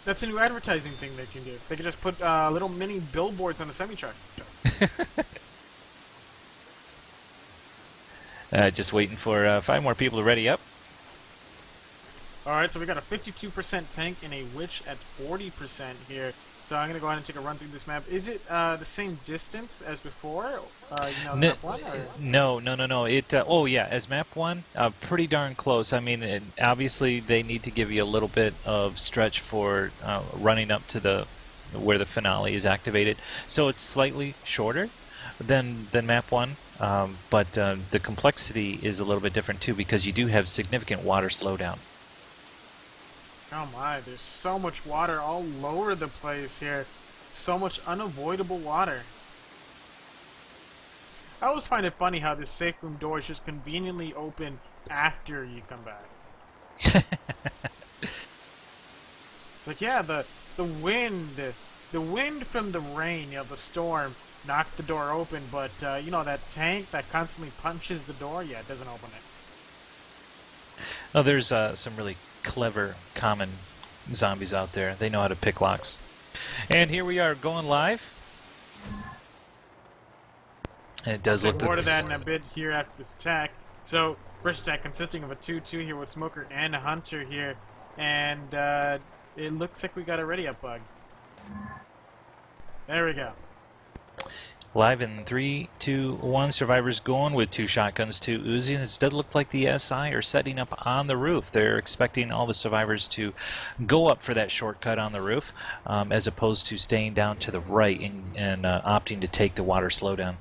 That's a new advertising thing they can do. They can just put little mini billboards on the semi trucks. Just waiting for 5 more people to ready up. Alright, so we got a 52% tank and a Witch at 40% here. So I'm going to go ahead and take a run through this map. Is it the same distance as before? Map 1? Or? No. Oh yeah, as map 1, pretty darn close. I mean, obviously they need to give you a little bit of stretch for running up to where the finale is activated. So it's slightly shorter than map 1. But the complexity is a little bit different too, because you do have significant water slowdown. Oh my, there's so much water all over the place here. So much unavoidable water. I always find it funny how this safe room door is just conveniently open after you come back. It's like, yeah, the wind from the rain, the storm knocked the door open, but that tank that constantly punches the door, yeah, it doesn't open it. Oh, there's some really clever common zombies out there. They know how to pick locks. And here we are going live. And it does look more like to that in a bit here after this attack. So first attack consisting of a 2-2 here with Smoker and a Hunter here, and it looks like we got a ready up bug. There we go. Live in 3, 2, 1. Survivors going with 2 shotguns, 2 Uzis. It does look like the SI are setting up on the roof. They're expecting all the survivors to go up for that shortcut on the roof, as opposed to staying down to the right and opting to take the water slowdown.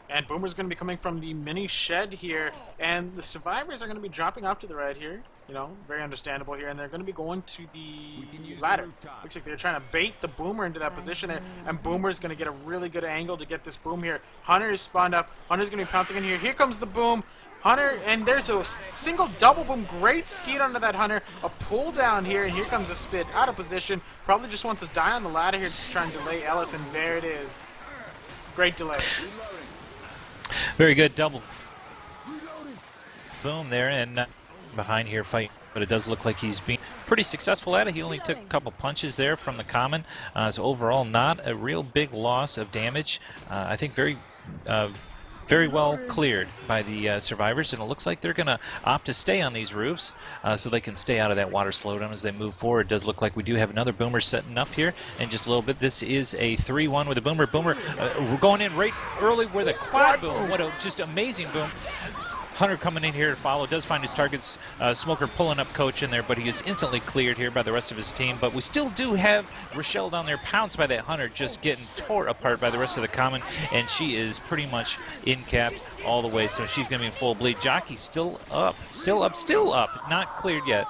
And Boomer's going to be coming from the mini shed here, and the survivors are going to be dropping off to the right here. You know, very understandable here, and they're going to be going to the ladder. Looks like they're trying to bait the Boomer into that position there, and Boomer's going to get a really good angle to get this Boom here. Hunter is spawned up. Hunter's going to be pouncing in here. Here comes the Boom. Hunter, and there's a single double Boom. Great skeet under that Hunter. A pull down here, and here comes a Spit out of position. Probably just wants to die on the ladder here to try and delay Ellis, and there it is. Great delay. Very good double Boom there, and behind here fight, but it does look like he's being pretty successful at it. He only took a couple punches there from the common, so overall not a real big loss of damage. I think very well cleared by the survivors, and it looks like they're going to opt to stay on these roofs so they can stay out of that water slowdown as they move forward. It does look like we do have another Boomer setting up here in just a little bit. This is a 3-1 with a Boomer. Boomer we're going in right early with a quad boom. What a just amazing boom. Hunter coming in here to follow, does find his targets. Smoker pulling up Coach in there, but he is instantly cleared here by the rest of his team. But we still do have Rochelle down there, pounced by that Hunter, just getting tore apart by the rest of the common, and she is pretty much in-capped all the way, so she's going to be in full bleed. Jockey still up, not cleared yet.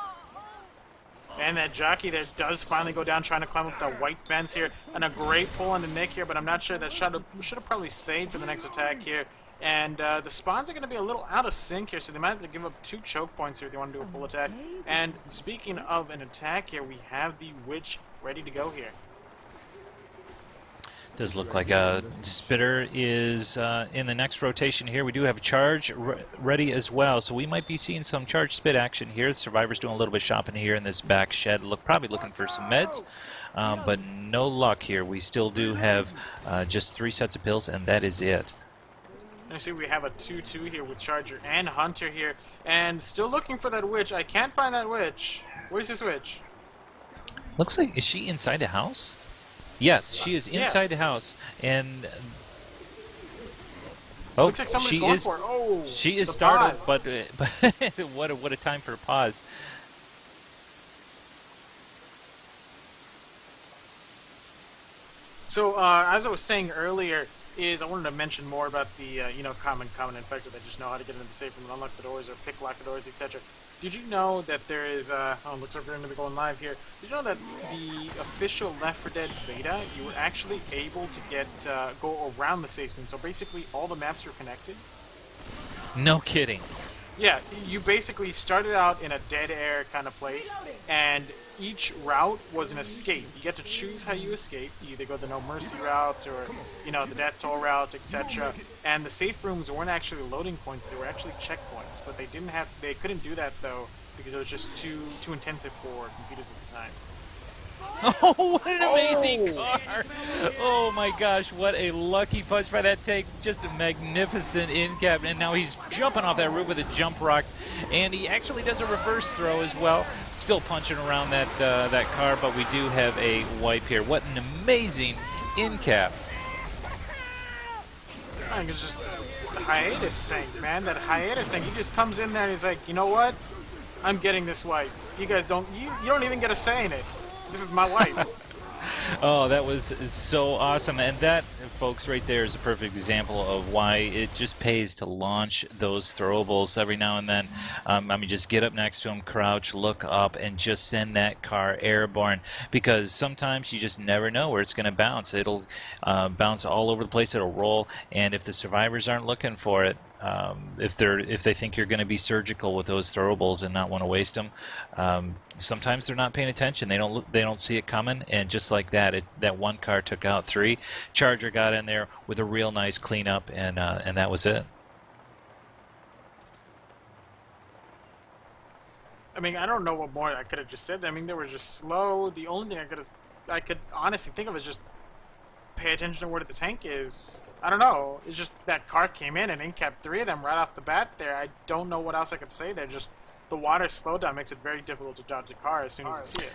And that Jockey there does finally go down, trying to climb up that white fence here, and a great pull on the Nick here, but I'm not sure that should have probably saved for the next attack here. And the spawns are going to be a little out of sync here, so they might have to give up 2 choke points here if they want to do a full attack. And speaking of an attack here, we have the Witch ready to go here. Does look like Spitter is in the next rotation here. We do have a charge ready as well, so we might be seeing some charge spit action here. The survivors doing a little bit of shopping here in this back shed. Probably looking for some meds, but no luck here. We still do have just 3 sets of pills, and that is it. You see we have a 2-2 here with Charger and Hunter here, and still looking for that Witch. I can't find that Witch. Where's this Witch? Looks like, is she inside the house? Yes, she is inside the house, and oh, looks like somebody's going for it. Oh, she is startled, but what a time for a pause. So as I was saying earlier, I wanted to mention more about the common infected that just know how to get into the safe room and unlock the doors or pick lock the doors, etc. Did you know that there is looks like we're going to be going live here. Did you know that the official Left 4 Dead beta, you were actually able to get go around the safe zone? So basically all the maps are connected. No kidding. Yeah, you basically started out in a dead air kind of place, and each route was an escape. You get to choose how you escape. You either go the No Mercy route or, the Death Toll route, etc. And the safe rooms weren't actually loading points; they were actually checkpoints. But they couldn't do that though because it was just too intensive for computers at the time. Oh, what an amazing car! Oh my gosh, what a lucky punch by that tank. Just a magnificent in-cap, and now he's jumping off that roof with a jump rock, and he actually does a reverse throw as well. Still punching around that car, but we do have a wipe here. What an amazing in-cap. I think it's just the hiatus tank, man. That hiatus tank, he just comes in there and he's like, you know what? I'm getting this wipe. You guys don't, you don't even get a say in it. This is my wife. Oh, that was so awesome. And that, folks, right there is a perfect example of why it just pays to launch those throwables every now and then. Just get up next to him, crouch, look up, and just send that car airborne. Because sometimes you just never know where it's going to bounce. It'll bounce all over the place. It'll roll. And if the survivors aren't looking for it, if they think you're going to be surgical with those throwables and not want to waste them, sometimes they're not paying attention. They don't see it coming, and just like that, that one car took out 3. Charger got in there with a real nice cleanup, and that was it. I mean, I don't know what more I could have just said. I mean, they were just slow. The only thing I could honestly think of is just pay attention to where the tank is. I don't know. It's just that car came in and in-capped 3 of them right off the bat there. I don't know what else I could say there. Just the water slowdown makes it very difficult to dodge the car as soon as you see it.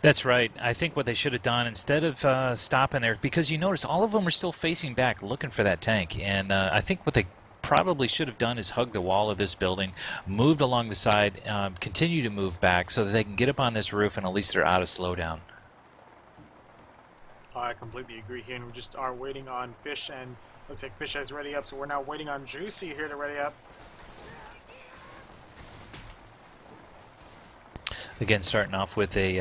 That's right. I think what they should have done, instead of stopping there, because you notice all of them are still facing back looking for that tank, and I think what they probably should have done is hug the wall of this building, moved along the side, continue to move back so that they can get up on this roof and at least they're out of slowdown. I completely agree here, and we just are waiting on Fish, and looks like Fish has ready up, so we're now waiting on Juicy here to ready up. Again, starting off with a,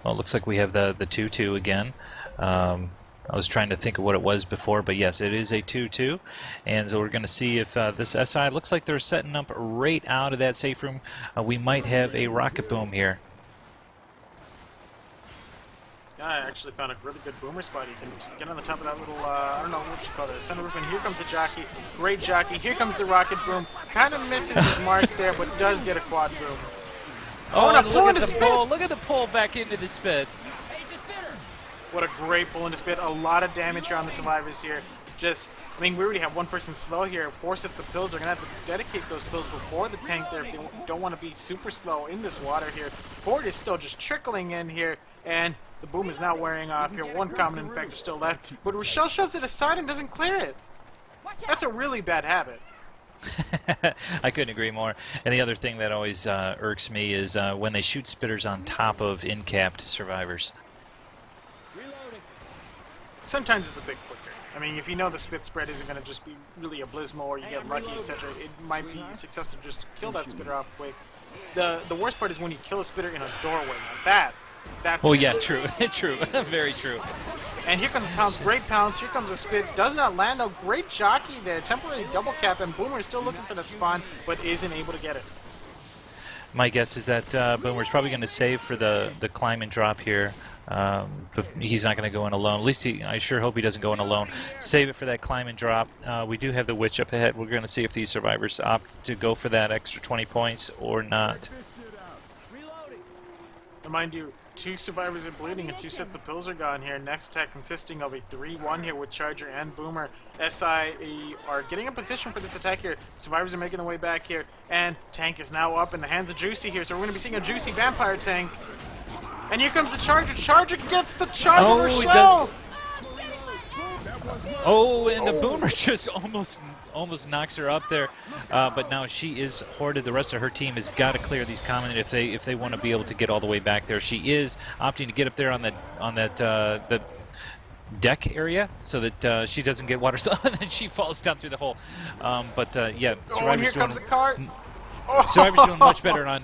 well, it looks like we have the 2-2 again. I was trying to think of what it was before, but yes, it is a 2-2. And so we're going to see if this SI looks like they're setting up right out of that safe room. We might have a rocket boom here. Yeah, I actually found a really good boomer spot. You can get on the top of that little, I don't know what you call it, center roof, and here comes the jockey. Great jockey. Here comes the rocket boom. Kind of misses his mark there, but does get a quad boom. Oh, and a look pull at into the spin. pull. Look at the pull back into the spin. What a great pull into spin. A lot of damage here on the survivors here. Just, I mean, we already have one person slow here. 4 sets of pills. They're going to have to dedicate those pills before the tank there if they don't want to be super slow in this water here. Ford is still just trickling in here, and the boom is now wearing off here. One common infector still left, but Rochelle shoves it aside and doesn't clear it. That's a really bad habit. I couldn't agree more. And the other thing that always irks me is when they shoot spitters on top of in-capped survivors. Sometimes it's a bit quicker. I mean, if you know the spit spread isn't going to just be really abysmal or you get lucky, etc., it might be successful to just kill that spitter off quick. The worst part is when you kill a spitter in a doorway. Now that's oh yeah, true, true, very true. And here comes Pounce, great Pounce, here comes a spit, does not land though, great jockey there, temporary double cap, and Boomer is still looking for that spawn, but isn't able to get it. My guess is that Boomer's probably going to save for the climb and drop here. But he's not going to go in alone. At least I sure hope he doesn't go in alone. Save it for that climb and drop. We do have the witch up ahead. We're going to see if these survivors opt to go for that extra 20 points or not. Remind you, 2 survivors are bleeding and 2 sets of pills are gone here. Next attack consisting of a 3-1 here with Charger and Boomer. SI are getting in position for this attack here. Survivors are making their way back here. And tank is now up in the hands of Juicy here. So we're going to be seeing a Juicy vampire tank. And here comes the Charger. Charger gets the Charger Rochelle! Oh, and the Boomer just almost knocks her up there, but now she is hoarded. The rest of her team has got to clear these common if they want to be able to get all the way back there. She is opting to get up there on that the deck area so that she doesn't get water, and then she falls down through the hole. Yeah, and here comes a cart. Survivors doing much better on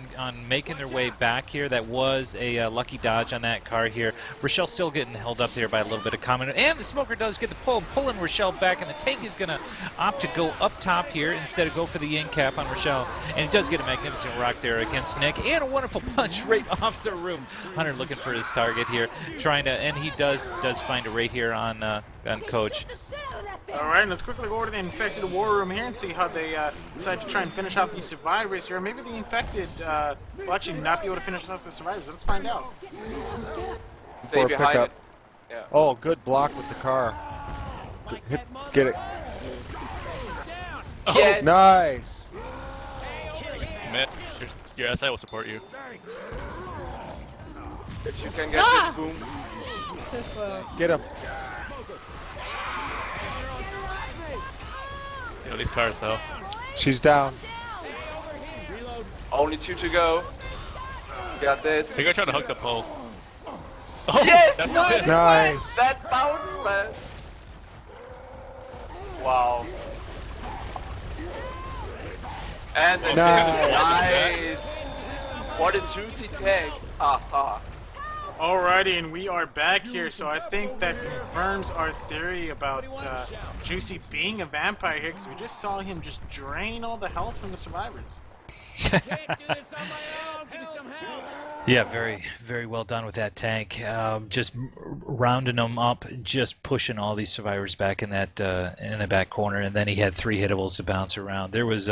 making their way back here. That was a lucky dodge on that car here. Rochelle still getting held up there by a little bit of common. And the smoker does get the pull, pulling Rochelle back, and the tank is going to opt to go up top here instead of go for the in cap on Rochelle. And it does get a magnificent rock there against Nick, and a wonderful punch right off the roof. Hunter looking for his target here, trying to, and he does find a right here on Coach. Alright, let's quickly go over to the infected war room here and see how they decide to try and finish off these survivors here. Maybe the infected will actually not be able to finish off the survivors. Let's find out. Stay behind it. Yeah. Oh, good block with the car. Get it. Yes. Nice. Commit. Your SI will support you. If you can get this boom. So slow. Get him. You know these cars though. She's down. Only 2 to go. You got this. They're gonna try to hook the pole. Yes! Nice. That bounce, man. Wow. And the nice. What a juicy tank. Ha. Alrighty, and we are back here, so I think that confirms our theory about Juicy being a vampire here, because we just saw him just drain all the health from the survivors. Yeah, very, very well done with that tank. Just rounding them up, just pushing all these survivors back in the back corner, and then he had 3 hittables to bounce around. There was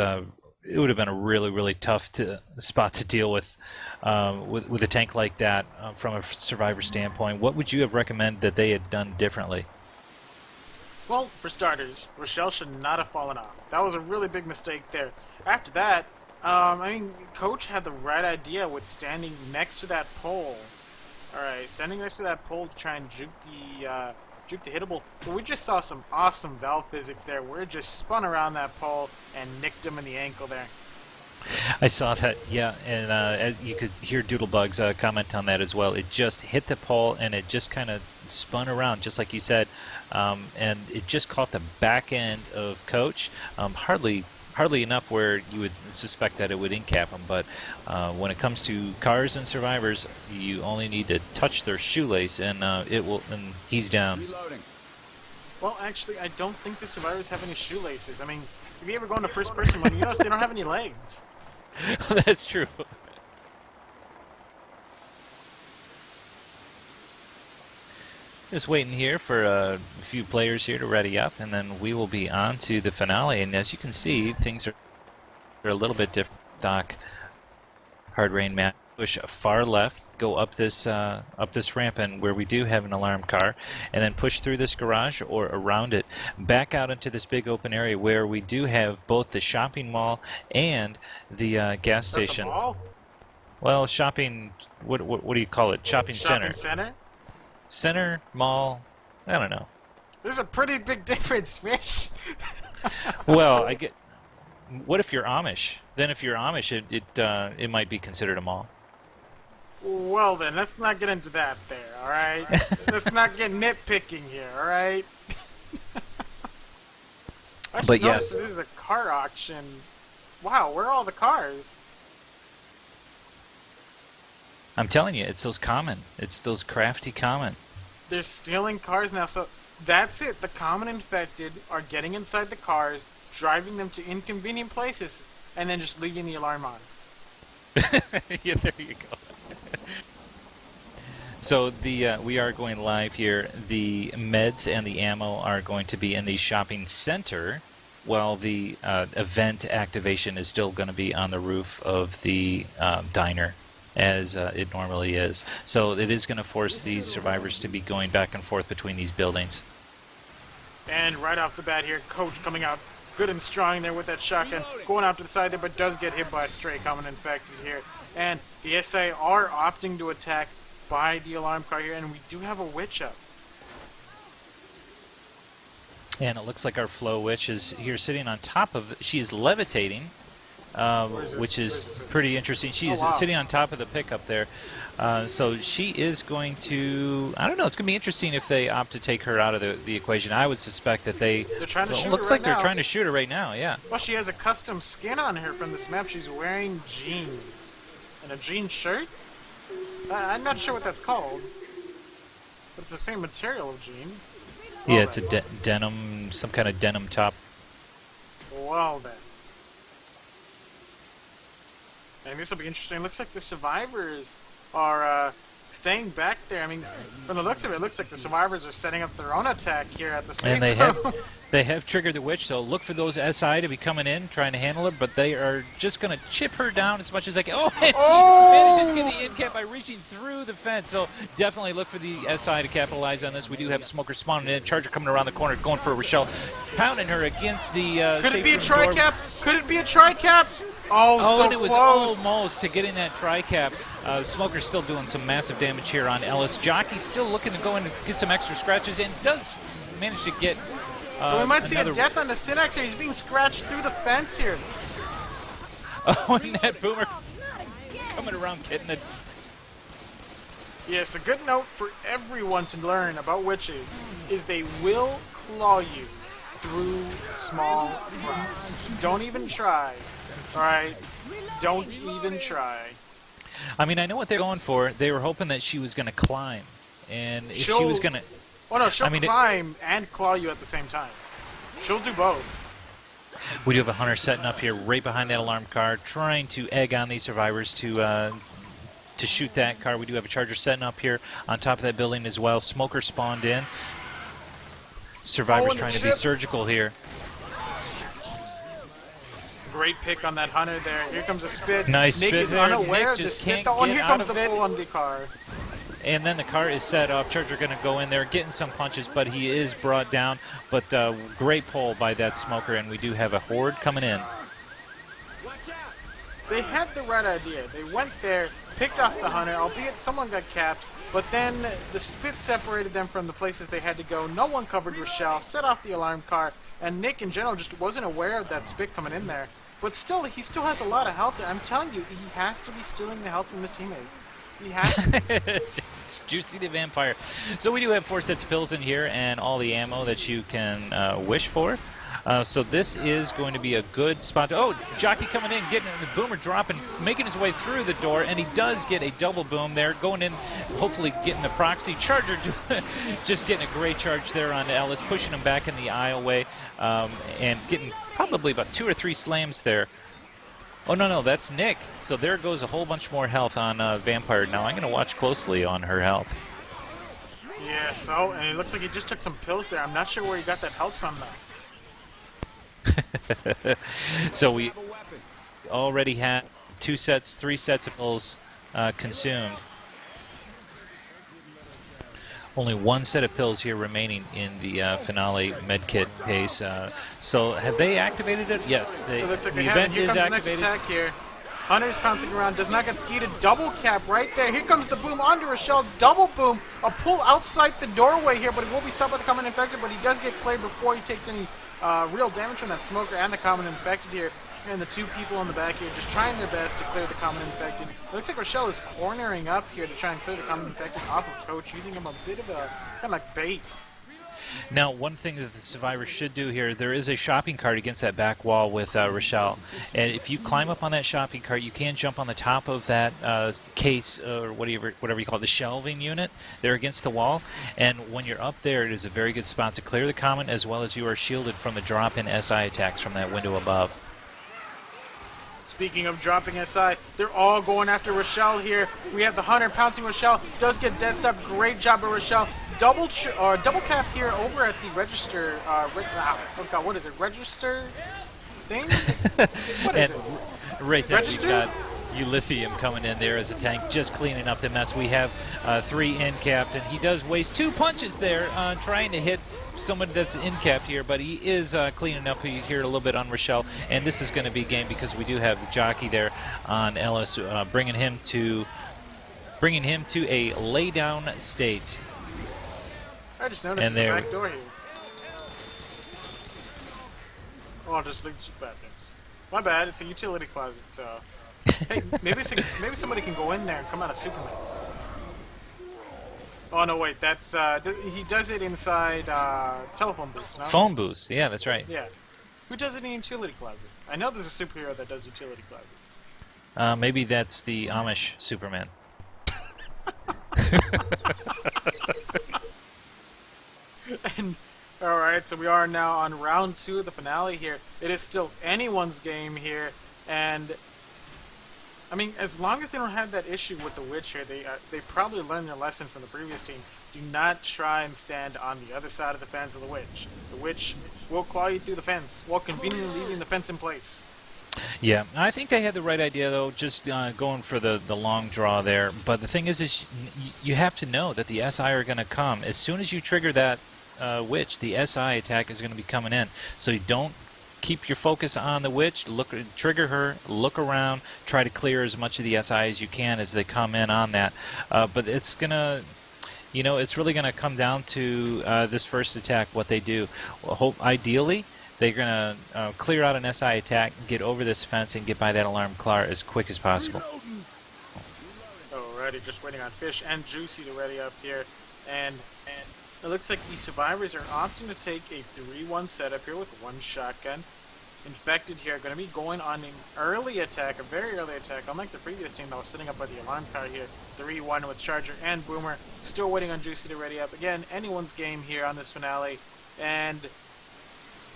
it would have been a really, really tough spot to deal with a tank like that from a survivor standpoint. What would you have recommended that they had done differently? Well, for starters, Rochelle should not have fallen off. That was a really big mistake there. After that, I mean, Coach had the right idea with standing next to that pole SA standing next to that pole to try and juke the hittable. But we just saw some awesome valve physics there. Where it just spun around that pole and nicked him in the ankle there. I saw that, yeah, and as you could hear Doodlebug's comment on that as well. It just hit the pole and it just kind of spun around, just like you said, and it just caught the back end of Coach. Hardly enough where you would suspect that it would incap him, but when it comes to cars and survivors, you only need to touch their shoelace and and he's down. Reloading. Well, actually, I don't think the survivors have any shoelaces. I mean, if you ever go into first-person mode, you notice they don't have any legs. That's true. Just waiting here for a few players here to ready up, and then we will be on to the finale. And as you can see, things are a little bit different. Doc, hard rain map. Push far left, go up this ramp, and where we do have an alarm car, and then push through this garage or around it, back out into this big open area where we do have both the shopping mall and the gas station. That's a mall? Well, shopping. What do you call it? Shopping center. Shopping center? Center, mall, I don't know. There's a pretty big difference, Fish. Well, I get. What if you're Amish? Then if you're Amish, it might be considered a mall. Well then, let's not get into that there, alright? Let's not get nitpicking here, alright? I just But noticed yes. this is a car auction. Wow, where are all the cars? I'm telling you, it's those common. It's those crafty common. They're stealing cars now, so that's it. The common infected are getting inside the cars, driving them to inconvenient places, and then just leaving the alarm on. Yeah, there you go. So we are going live here. The meds and the ammo are going to be in the shopping center, while the event activation is still going to be on the roof of the diner, as it normally is. So it is going to force these survivors to be going back and forth between these buildings. And right off the bat here, Coach coming out good and strong there with that shotgun, going out to the side there, but does get hit by a stray common infected here. And the SA are opting to attack by the alarm car here, and we do have a witch up. And it looks like our Flow Witch is here sitting on top of... She is levitating, which is pretty interesting. She is sitting on top of the pickup there. So she is going to... I don't know, it's going to be interesting if they opt to take her out of the equation. I would suspect that they're trying to shoot her looks right like they're now. trying to shoot her right now, yeah. Well, she has a custom skin on her from this map. She's wearing jeans. And a jean shirt? I'm not sure what that's called. But it's the same material of jeans. Yeah, it's a denim, some kind of denim top. Well then. And this will be interesting. Looks like the survivors are staying back there. I mean, from the looks of it, it looks like the survivors are setting up their own attack here at the same And time. they have triggered the witch, so look for those SI to be coming in, trying to handle her, but they are just going to chip her down as much as they can. Oh, and she manages to get the end cap by reaching through the fence, so definitely look for the SI to capitalize on this. We do have a smoker spawning in, Charger coming around the corner, going for Rochelle, pounding her against the Could it be a safe room door. tri-cap? Could it be a tri-cap? Oh, so and it was close. almost to getting that tri-cap. Smoker's still doing some massive damage here on Ellis. Jockey's still looking to go in and get some extra scratches, and does manage to get Well, we might see a death on the Synax here. He's being scratched through the fence here. Oh, and that boomer coming around getting it. Yes, a good note for everyone to learn about witches is they will claw you through small props. Don't even try. Alright? Don't even try. I mean, I know what they're going for. They were hoping that she was going to climb. And if she was going to... Oh no, she'll I mean, climb and claw you at the same time. She'll do both. We do have a hunter setting up here right behind that alarm car, trying to egg on these survivors to shoot that car. We do have a charger setting up here on top of that building as well. Smoker spawned in. Survivors trying to be surgical here. Great pick on that hunter there. Here comes a spit. Nice Nick spit is there. unaware Nick of the just spit. can't Oh, and get here out comes of the it. pull on the car. And then the car is set up. Charger going to go in there, getting some punches, but he is brought down. But great pull by that smoker, and we do have a horde coming in. They had the right idea. They went there, picked off the hunter, albeit someone got capped, But then the spit separated them from the places they had to go. No one covered Rochelle, set off the alarm car, and Nick in general just wasn't aware of that spit coming in there. But still, he still has a lot of health there. I'm telling you, he has to be stealing the health from his teammates. He has to. Juicy the Vampire. So we do have 4 sets of pills in here and all the ammo that you can wish for. So this is going to be a good spot. Oh, Jockey coming in, getting the Boomer dropping, making his way through the door, and he does get a double boom there, going in, hopefully getting the proxy. Charger just getting a great charge there on Ellis, pushing him back in the aisleway, and getting probably about 2 or 3 slams there. Oh, no, that's Nick. So there goes a whole bunch more health on Vampire. Now I'm going to watch closely on her health. Yeah, so, and it looks like he just took some pills there. I'm not sure where he got that health from, though. So we already have 3 sets of pills consumed. Only 1 set of pills here remaining in the finale medkit pace. So have they activated it? Yes. It looks like the they have it. event Here is comes the activated. next attack here. Hunter's pouncing around, does not get skeeted. Double cap right there. Here comes the boom onto Rochelle. Double boom. A pull outside the doorway here, but he will be stopped by the common infected, but he does get cleared before he takes any real damage from that smoker and the common infected here. And the 2 people in the back here just trying their best to clear the common infected. It looks like Rochelle is cornering up here to try and clear the common infected off of Coach, using him a bit of a kind of like bait. Now, one thing that the survivors should do here, there is a shopping cart against that back wall with Rochelle. And if you climb up on that shopping cart, you can jump on the top of that case, or whatever you call it, the shelving unit there against the wall. And when you're up there, it is a very good spot to clear the common, as well as you are shielded from the drop-in SI attacks from that window above. Speaking of dropping SI, they're all going after Rochelle here. We have the Hunter pouncing Rochelle. Does get dead stop. Great job by Rochelle. Double cap here over at the register. Oh God, what is it? Register thing? What is it? Right there, Register? you've got Ulithium coming in there as a tank, just cleaning up the mess. We have 3 in-capped, and he does waste 2 punches there trying to hit someone that's in-capped here, but he is cleaning up here a little bit on Rochelle, and this is going to be game because we do have the Jockey there on Ellis, bringing him to a lay-down state. I just noticed And there's a there- back door here. Oh, just bathrooms. My bad. It's a utility closet. So, hey, maybe somebody can go in there and come out of Superman. Oh no, wait. That's he does it inside telephone booths. No? Phone booths, yeah, that's right. Yeah. Who does it in utility closets? I know there's a superhero that does utility closets. Maybe that's the Amish Superman. And all right, so we are now on round 2 of the finale here. It is still anyone's game here, and I mean, as long as they don't have that issue with the witch here, they probably learned their lesson from the previous team. Do not try and stand on the other side of the fence of the witch. The witch will claw you through the fence while conveniently leaving the fence in place. Yeah, I think they had the right idea, though, just going for the long draw there. But the thing is you have to know that the SI are going to come. As soon as you trigger that witch, the SI attack is going to be coming in. So you don't keep your focus on the witch, trigger her, look around, try to clear as much of the SI as you can as they come in on that. But it's going to... You know, it's really going to come down to this first attack, what they do. Ideally, they're going to clear out an SI attack, get over this fence, and get by that alarm car as quick as possible. Alrighty, just waiting on Fish and Juicy to ready up here. And it looks like the survivors are opting to take a 3-1 setup here with 1 shotgun. Infected here, going to be going on an early attack, a very early attack, unlike the previous team that was sitting up by the alarm car here. 3-1 with Charger and Boomer. Still waiting on Juicy to ready up. Again, anyone's game here on this finale. And,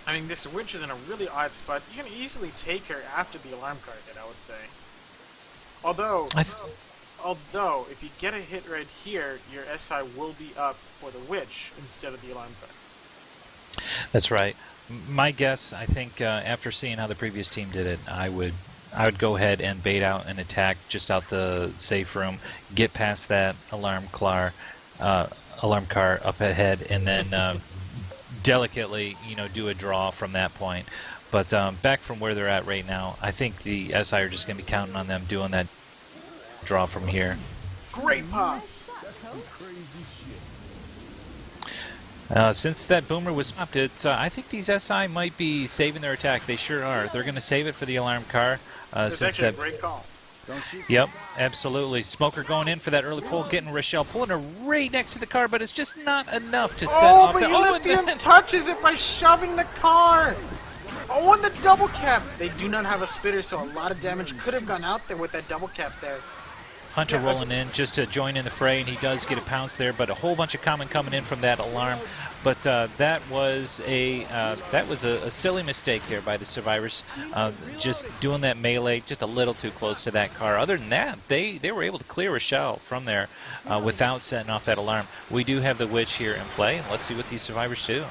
I mean, this witch is in a really odd spot. You can easily take her after the alarm car hit, I would say. Although, if you get a hit right here, your SI will be up for the witch instead of the alarm car. That's right. My guess, I think, after seeing how the previous team did it, I would go ahead and bait out an attack just out the safe room, get past that alarm car up ahead, and then delicately, do a draw from that point. But back from where they're at right now, I think the SI are just going to be counting on them doing that draw from here. Great pop! Since that boomer was stopped, I think these SI might be saving their attack. They sure are. They're going to save it for the alarm car. It's Since actually that, a great call. Yep, absolutely. Smoker going in for that early pull, getting Rochelle, pulling her right next to the car, but it's just not enough to set off but the... Elysium touches it by shoving the car! Oh, and the double cap! They do not have a spitter, so a lot of damage could have gone out there with that double cap there. Hunter rolling in just to join in the fray, and he does get a pounce there, but a whole bunch of common coming in from that alarm. But that was a silly mistake there by the survivors, just doing that melee just a little too close to that car. Other than that, they were able to clear Rochelle from there without setting off that alarm. We do have the witch here in play, and let's see what these survivors do.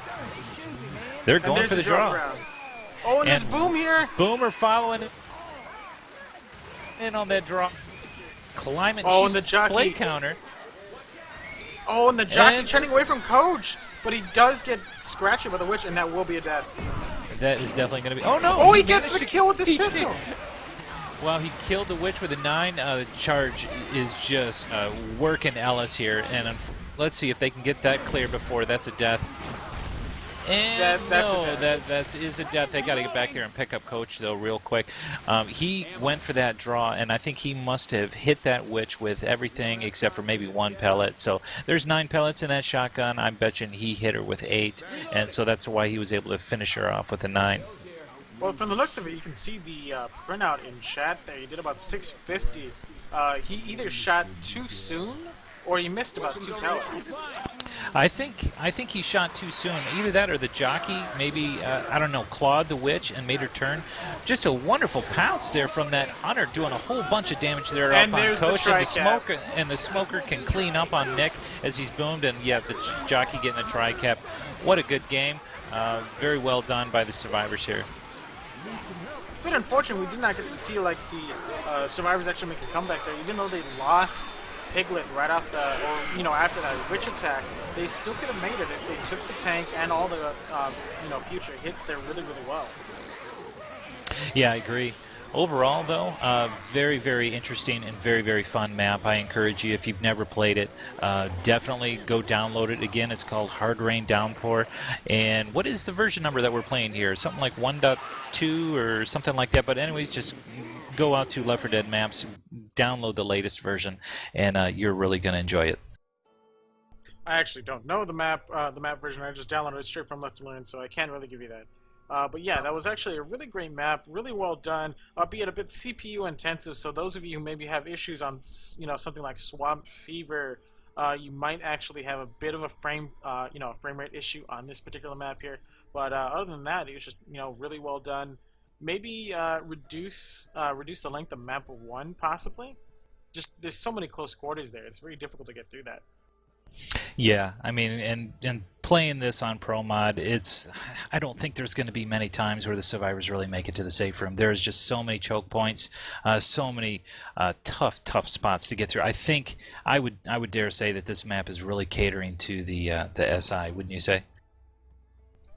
They're going for the draw. Oh, and there's Boom here! Boomer following in on that draw. Climbing. Oh, She's and the jockey play counter. Oh, and the jockey turning away from Coach, but he does get scratched with a witch, and that will be a death. That is definitely going to be. Oh no! Oh, he gets the kill with his pistol. Well, he killed the witch with a 9. The charge is just working Ellis here, and let's see if they can get that clear before that's a death. And that is a death. They got to get back there and pick up Coach, though, real quick. He went for that draw, and I think he must have hit that witch with everything except for maybe 1 pellet. So there's 9 pellets in that shotgun. I'm betting he hit her with 8, and so that's why he was able to finish her off with a 9. Well, from the looks of it, you can see the printout in chat there. He did about 650. He either shot too soon, or he missed about 2 pellets. I think he shot too soon. Either that or the jockey maybe, I don't know, clawed the witch and made her turn. Just a wonderful pounce there from that Hunter, doing a whole bunch of damage there up on Coach. And the smoker can clean up on Nick as he's boomed. And yeah, the jockey getting a tri-cap. What a good game. Very well done by the survivors here. A bit unfortunate we did not get to see like the survivors actually make a comeback there. Even though they lost Piglet right off the, or you know, after that witch attack, they still could have made it if they took the tank and all the future hits there really well. Yeah, I agree. Overall, though, very, very interesting and very, very fun map. I encourage you, if you've never played it, definitely go download it. Again, it's called Hard Rain Downpour. And what is the version number that we're playing here? Something like 1.2 or something like that. But anyways, just go out to Left 4 Dead Maps, download the latest version, and you're really going to enjoy it. I actually don't know the map version. I just downloaded it straight from Left2Learn, so I can't really give you that. But yeah, that was actually a really great map, really well done, albeit a bit CPU intensive. So those of you who maybe have issues on, something like Swamp Fever, you might actually have a bit of a frame rate issue on this particular map here. But other than that, it was just, really well done. Maybe reduce the length of map 1 possibly. Just there's so many close quarters there. It's very difficult to get through that. Yeah, I mean, and playing this on Pro Mod, I don't think there's going to be many times where the survivors really make it to the safe room. There's just so many choke points, so many tough spots to get through. I think I would dare say that this map is really catering to the SI, wouldn't you say?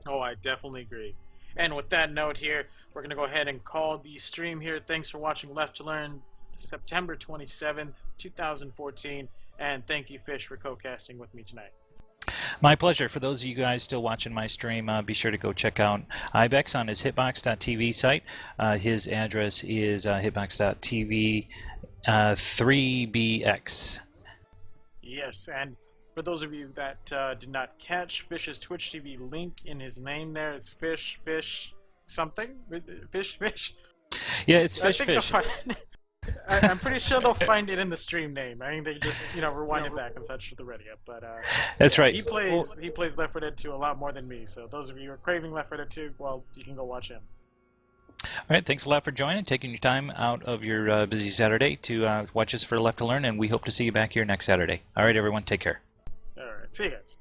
Oh, I definitely agree. And with that note here, we're going to go ahead and call the stream here. Thanks for watching Left2Learn, September 27th, 2014. And thank you, Fish, for co-casting with me tonight. My pleasure. For those of you guys still watching my stream, be sure to go check out Ibex on his hitbox.tv site. His address is hitbox.tv 3bx. Yes, and for those of you that did not catch Fish's Twitch TV link in his name there, it's Fish something? Fish? Yeah, it's Fish. I'm pretty sure they'll find it in the stream name. I think they just, rewind it back and such to the radio. But that's right. He plays Left 4 Dead 2 a lot more than me. So those of you who are craving Left 4 Dead 2, well, you can go watch him. All right, thanks a lot for joining, taking your time out of your busy Saturday to watch us for Left2Learn, and we hope to see you back here next Saturday. All right, everyone, take care. All right, see you guys.